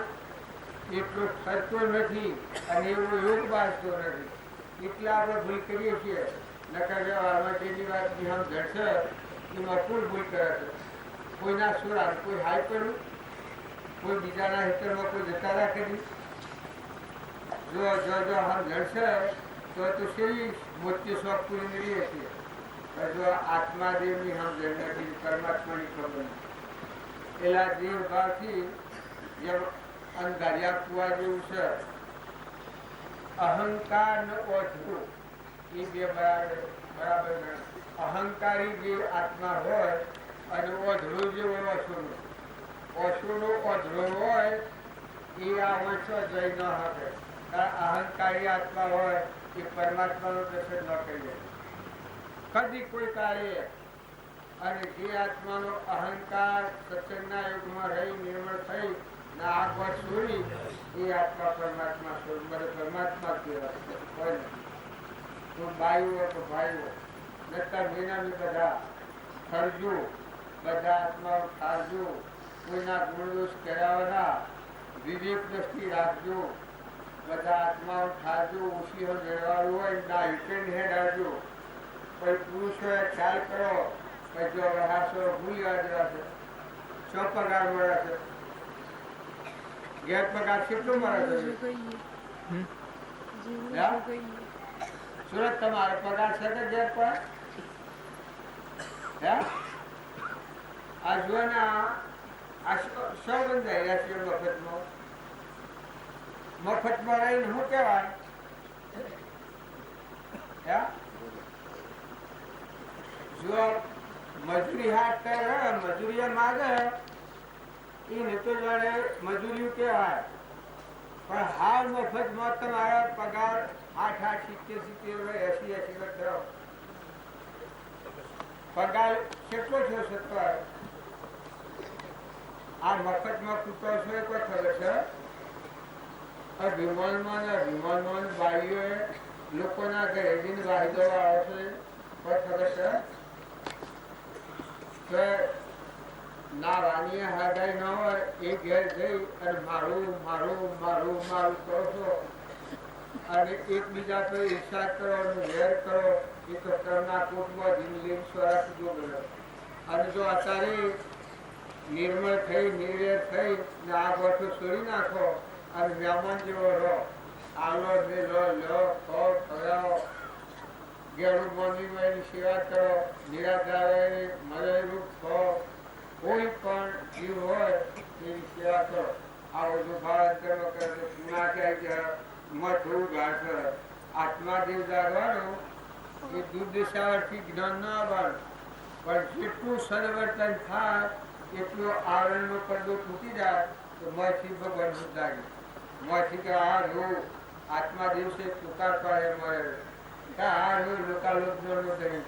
એટલો થતો નથી અને એવો યોગ બાજતો નથી. એટલા આપણે ભૂલ કરીએ છીએ. નકર વ્યવહારમાં જેની વાત નિયમ ઘડશે એમાં કુલ ભૂલ કરે છે. કોઈના સુરા કોઈ હાય પડ્યું, કોઈ બીજાના હિતરમાં કોઈ જતા રાખેલી. જો હમ ઘડશે તો શેરી મોટી શોખ પૂરી મેળવીએ છીએ. જો આત્માદેવની હમ ઘડ નથી, પરમાત્માની ખબર નથી. પેલા દેવ ભાવથી જેમ અંધારિયા કુવા જેવું છે. અહંકાર ને ઓછું એ બે બરાબર. અહંકારી જે આત્મા હોય અને ઓધળો જે હોય ઓછુનો ઓધળો હોય એ આ ઓછો જઈ ન શકે. અહંકારી આત્મા હોય એ પરમાત્માનું દર્શન ન કરીએ કદી કોઈ કાર્ય. અને જે આત્માનો અહંકાર સત્સંગના યુગમાં રહી નિર્મળ થઈ ને આગળ છોડી એ આત્મા પરમાત્મા પરમાત્મા કહેવાય. હોય ને તો બાઈઓ તો ભાઈઓ નતા વિનાની બધા ફરજો, બધા આત્માઓ ઠારજો. કોઈના ગુણદોષ કરાવવાના વિવેક દ્રષ્ટિ રાખજો. બધા આત્માઓ ઠારજો. ઓછી મેળવાનું હોય ના હિટેન હેડ આવજો. કોઈ પુરુષ હોય ખ્યાલ કરો. જો હાસો ભૂલ્યા જેવા છે. છો પગાર મળે છે? ગેર પગાર કેટલું મળે છે? સુરત તમારો પગાર છે કે ગેર પર? આ જો ને આ શું બંધાઈ રહ્યા છે મફતમાં રહીને શું કહેવાય? જો મજૂરી હાથ કરે, મજૂરી માગે એને તો જાણે મજૂરી કહેવાય, પણ હાલ મફતમાં તમારા પગાર 8, 70, 80 થયો. પગાર કેટલો થયો છે? આ મફતમાં કૂટો છો એ કોઈ ખબર છે? વિમાનમાં બાઈઓએ લોકોના ઘરે જઈને વાહિદો આવે છે, કોઈ ખબર છે? ના રાણીએ હાગાઈ ન હોય એ ઘેર જઈ અને મારું મારું મારું મારું કરો છો અને એકબીજા પર ઈર્ષા કરો અને વેર કરો. એ તો કર્મના કૂટમાં જિંદગી સ્વરાજ જો ગયો. અને જો અત્યારે નિર્મળ થઈ નિર્વેર થઈ ને આ ગોઠો છોડી નાખો અને મહેમાન જેવો રહો, આલો ને લો ખો ખવડાવો, ગેળું બોંધીમાં એની સેવા કરો, નિરાધારે મદદરૂપ થો, કોઈ પણ જીવ હોય એની સેવા કરો. આ બધું ભારત કર્મ કરે તો પૂના ક્યાંય મત હોવું ગાઢ. આત્મા દેવ જાગવાનું એ દુર્દશાથી જ્ઞાન ના આવવાનું, પણ જેટલું સદવર્તન થાય એટલું આવરણનો પડદો તૂટી જાય તો મથી ભગવાન જાગે. મથી કે આ રો આત્મા દિવસે પુકાર પાડે મળે, આ રો લોકાલોકનો કરી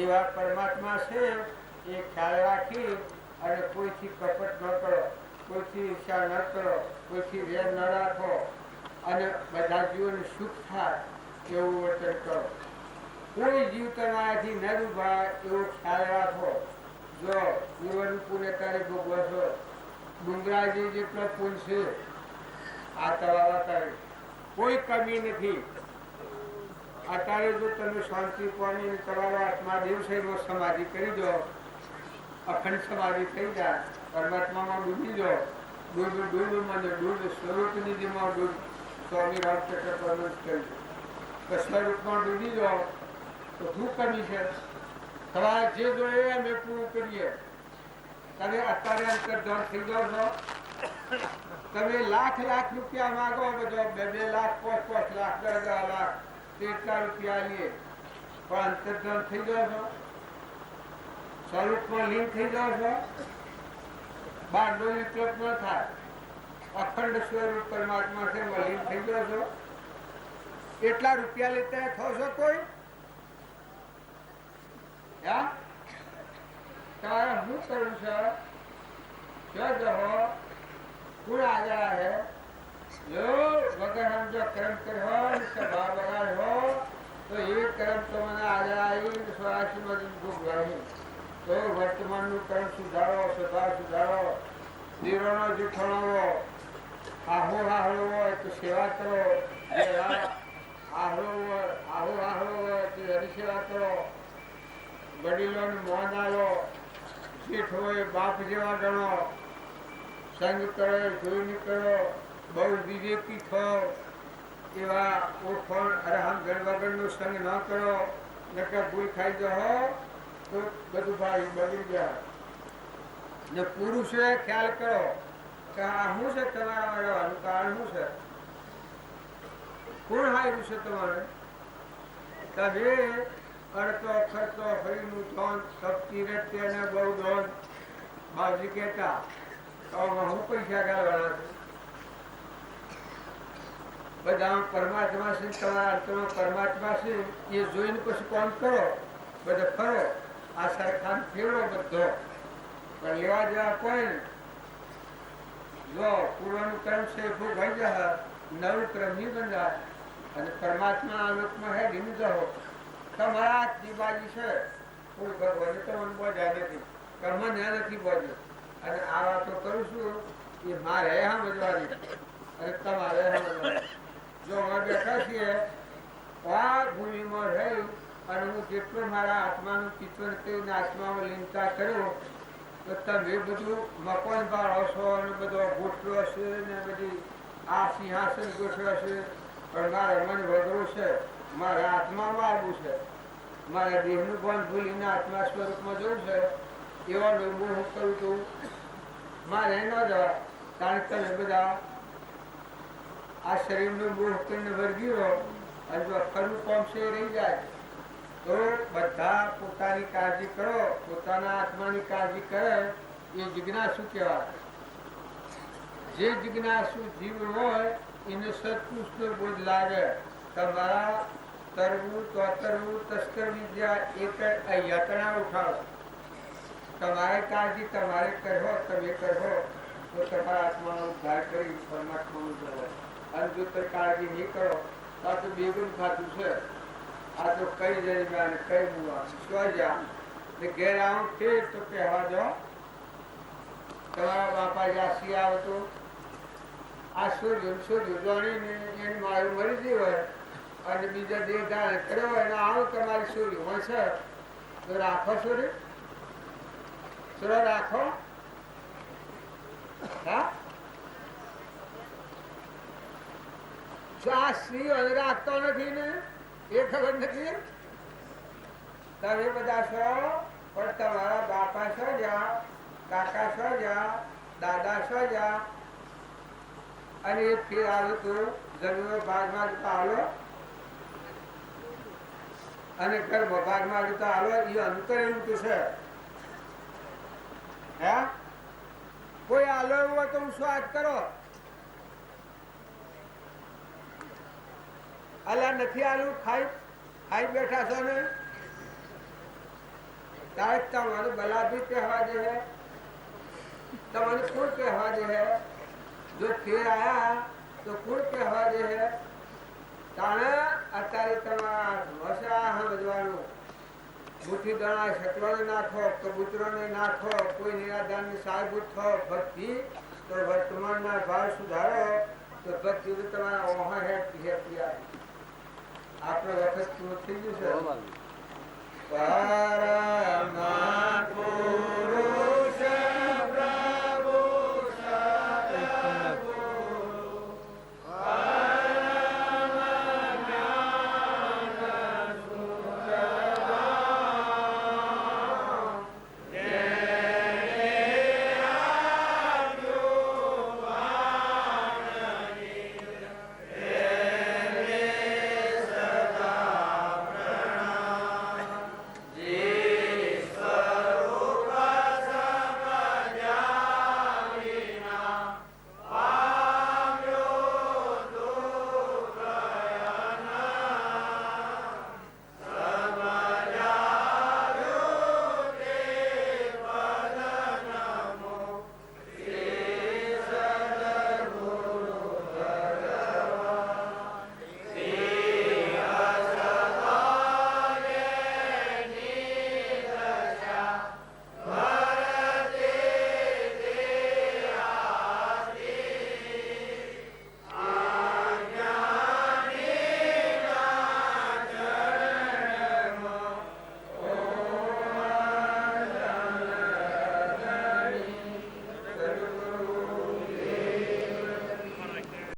એવા પરમાત્મા છે એ ખ્યાલ રાખી અને કોઈથી કપટ ન કરો, કોઈથી ઈર્ષા ન કરો, કોઈથી વેર ન રાખો અને બધા જીવોને સુખ થાય એવું વર્તન કરો. કોઈ જીવ તમારાથી ન ડૂબાય એવો ખ્યાલ રાખો. જો પૂર્વનું પુણ્ય તારે ભોગવો છો, ડુંગરાજી જેટલો પુણ છે આ તમારા તારે કોઈ કમી નથી. અત્યારે જો તમે શાંતિ પામીને તમારો આત્મા દિવસેનો સમાધિ કરી દો, અખંડ સમાધિ થઈ જાય, પરમાત્મામાં ડૂબી જાઓ, ડૂબ સ્વરૂપ નિધિમાં ડૂબ. સ્વામી રામચંદ્ર પરમહંસ કહ્યું કે સ્વરૂપમાં ડૂબી જાઓ તો શું કમી છે? તમારે જે જોઈએ અમે પૂરું કરીએ. તમે અત્યારે અંતર્ધાન થઈ જાઓ છો, તમે લાખ રૂપિયા માગો, બધો 2 લાખ 5 લાખ 10 લાખ એટલા રૂપિયા લઈએ, પણ અંતર્ધાન થઈ જાઓ છો, સ્વરૂપમાં લીન થઈ જાઓ છો, બારનો વિકલ્પ ન થાય, અખંડ સ્વરૂપ પરમાત્મા છે લીન થઈ જાઓ છો. એટલા રૂપિયા લેતા થશો કોઈ? તારે શું કરવું છે? કોણ આગળ હે? જો વગર હમ જો કર્મ કર્યો સભા બગાડ્યો તો એ કર્મ તો મને આગળ આવી સ્વરાશીમાં ભોગવ્યું. તો વર્તમાનનું કર્મ સુધારો, સભા સુધારો, દીરોનો જૂઠાણો, આહો હોય તો સેવા કરો, આહો હોય તો હરિસેવા કરો, વડીલોને મોન આલો, શેઠ હોય બાપ જેવા ગણો, સંગ કરો જોઈને કરો, બહુ વિવેકી થો, એવા ઓળખણ અરહમ ગણ વગરનો સંગ ન કરો, નકર ભૂલ ખાઈ જાઓ તો બધું ભાઈ બગડી જાય. ને પુરુષે ખ્યાલ કરો કે આ શું છે તમારા રહેવાનું કારણ શું છે? કોણ હાર્યું છે તમારે? તમે અડતો ખર્ચો હરીનું ધોન સપતી રત્ય ને બહુ ધોન બાજી કહેતા હું પૈસા ગાળવાના છે? બધા પરમાત્મા છે, તમારા અંતરમાં પરમાત્મા છે એ જોઈને પછી કોમ કરો, બધા ફરો, આ સરખાન ફેરવો બધો, પણ લેવા જવા કોઈ જો પૂર્વનું કર્મ છે ભોગવાઈ જાય, નવું કર્મ નહીં બંધાય અને પરમાત્મા આલોકમાં હે ધીમી જાઓ. તમારા જીવાજી છે કોઈ ભગવાને તમને બોધ્યા નથી, કર્મ ન્યા નથી બોધ્યો. અને આ વાતો કરું છું એ મારે સમજવાની અને તમારે સમજવાની. જો અમે બેઠા છીએ આ ભૂમિમાં રહી અને હું જેટલું મારા આત્માનું ચિંતન કરીને આત્મામાં લીનતા કર્યો તો તમે બધું મકાન ભાળો છો અને બધો ગોઠવો છે ને બધી આ સિંહાસન ગોઠવ્યો છે, પણ મારે મન વગરું છે, મારે આત્મામાં આવવું છે, મારે દેહનું પણ ભૂલીને આત્મા સ્વરૂપમાં જવું છે. એવા લોકો હું કરું છું મારે ન જવાય, કારણ કે તમે બધા આ શરીરનું મોહ કરીને વર્ગી રહો અને જો ખરું કામ છે એ રહી જાય તો બધા પોતાની કાળજી કરો, પોતાના આત્માની કાળજી કરે એ જિજ્ઞાસુ કહેવાય. જે જિજ્ઞાસુ જીવ હોય એને સત્પુરુષનો બોધ લાગે. તમારા તરવું તોતરવું તસ્કર વિદ્યા એક યતના ઉઠાવો. તમારે કાળજી તમારે કરો, તમે કરો તો તમારા આત્માનો ઉદ્ધાર કરી પરમાત્માનું જવો. અને જો તમે કાળજી નહીં કરો તો આ તો બેગુન ખાતું છે. આ તો કઈ જઈ અને કઈ મુવા શું જા ને ઘેર આવું તે તો કહેવા જાઓ તમારા બાપા જાસી આવે તો આ શું જાણીને એને મારું મરી ગયું હોય અને બીજા દેહ ધારણ કર્યો હોય અને આવું તમારી સૂર્ય હોય છે તો રાખો સૂર્ય સૂર્ય રાખો. હા આ સ્ત્રી રાખતો નથી ને એ ખબર નથી. તમે બધા છો પણ તમારા બાપા છો જા, કાકા છો જા, દાદા છો જા અને એ ફેર આવ્યું તો જમીન ભાગમાં જતા હાલો અને કર્મ ભાગમાં જતા હાલો. એ અંતર એવું તો છે. હે કોઈ હાલો એવું હોય તો હું સ્વાદ કરો. અલા નથી આલું ખાઈ બેઠા છો ને તારે તમારે બલાભી કહેવા દે હે, તમારે કુળ કહેવા દે હે. જો ફેર આયા તો કુળ કહેવા દે હે. તાણે અત્યારે તમારા વસા સમજવાનું. મુઠ્ઠી દણા શકવાને નાખો, કબૂતરોને નાખો, કોઈ નિરાધારની સાહેબૂત થો ભક્તિ તો વર્તમાનના ભાવ સુધારો તો ભક્તિ તમારા ઓહા હેઠી આપણો વખત પૂરો થઈ ગયું છે. પરમ પુરુષ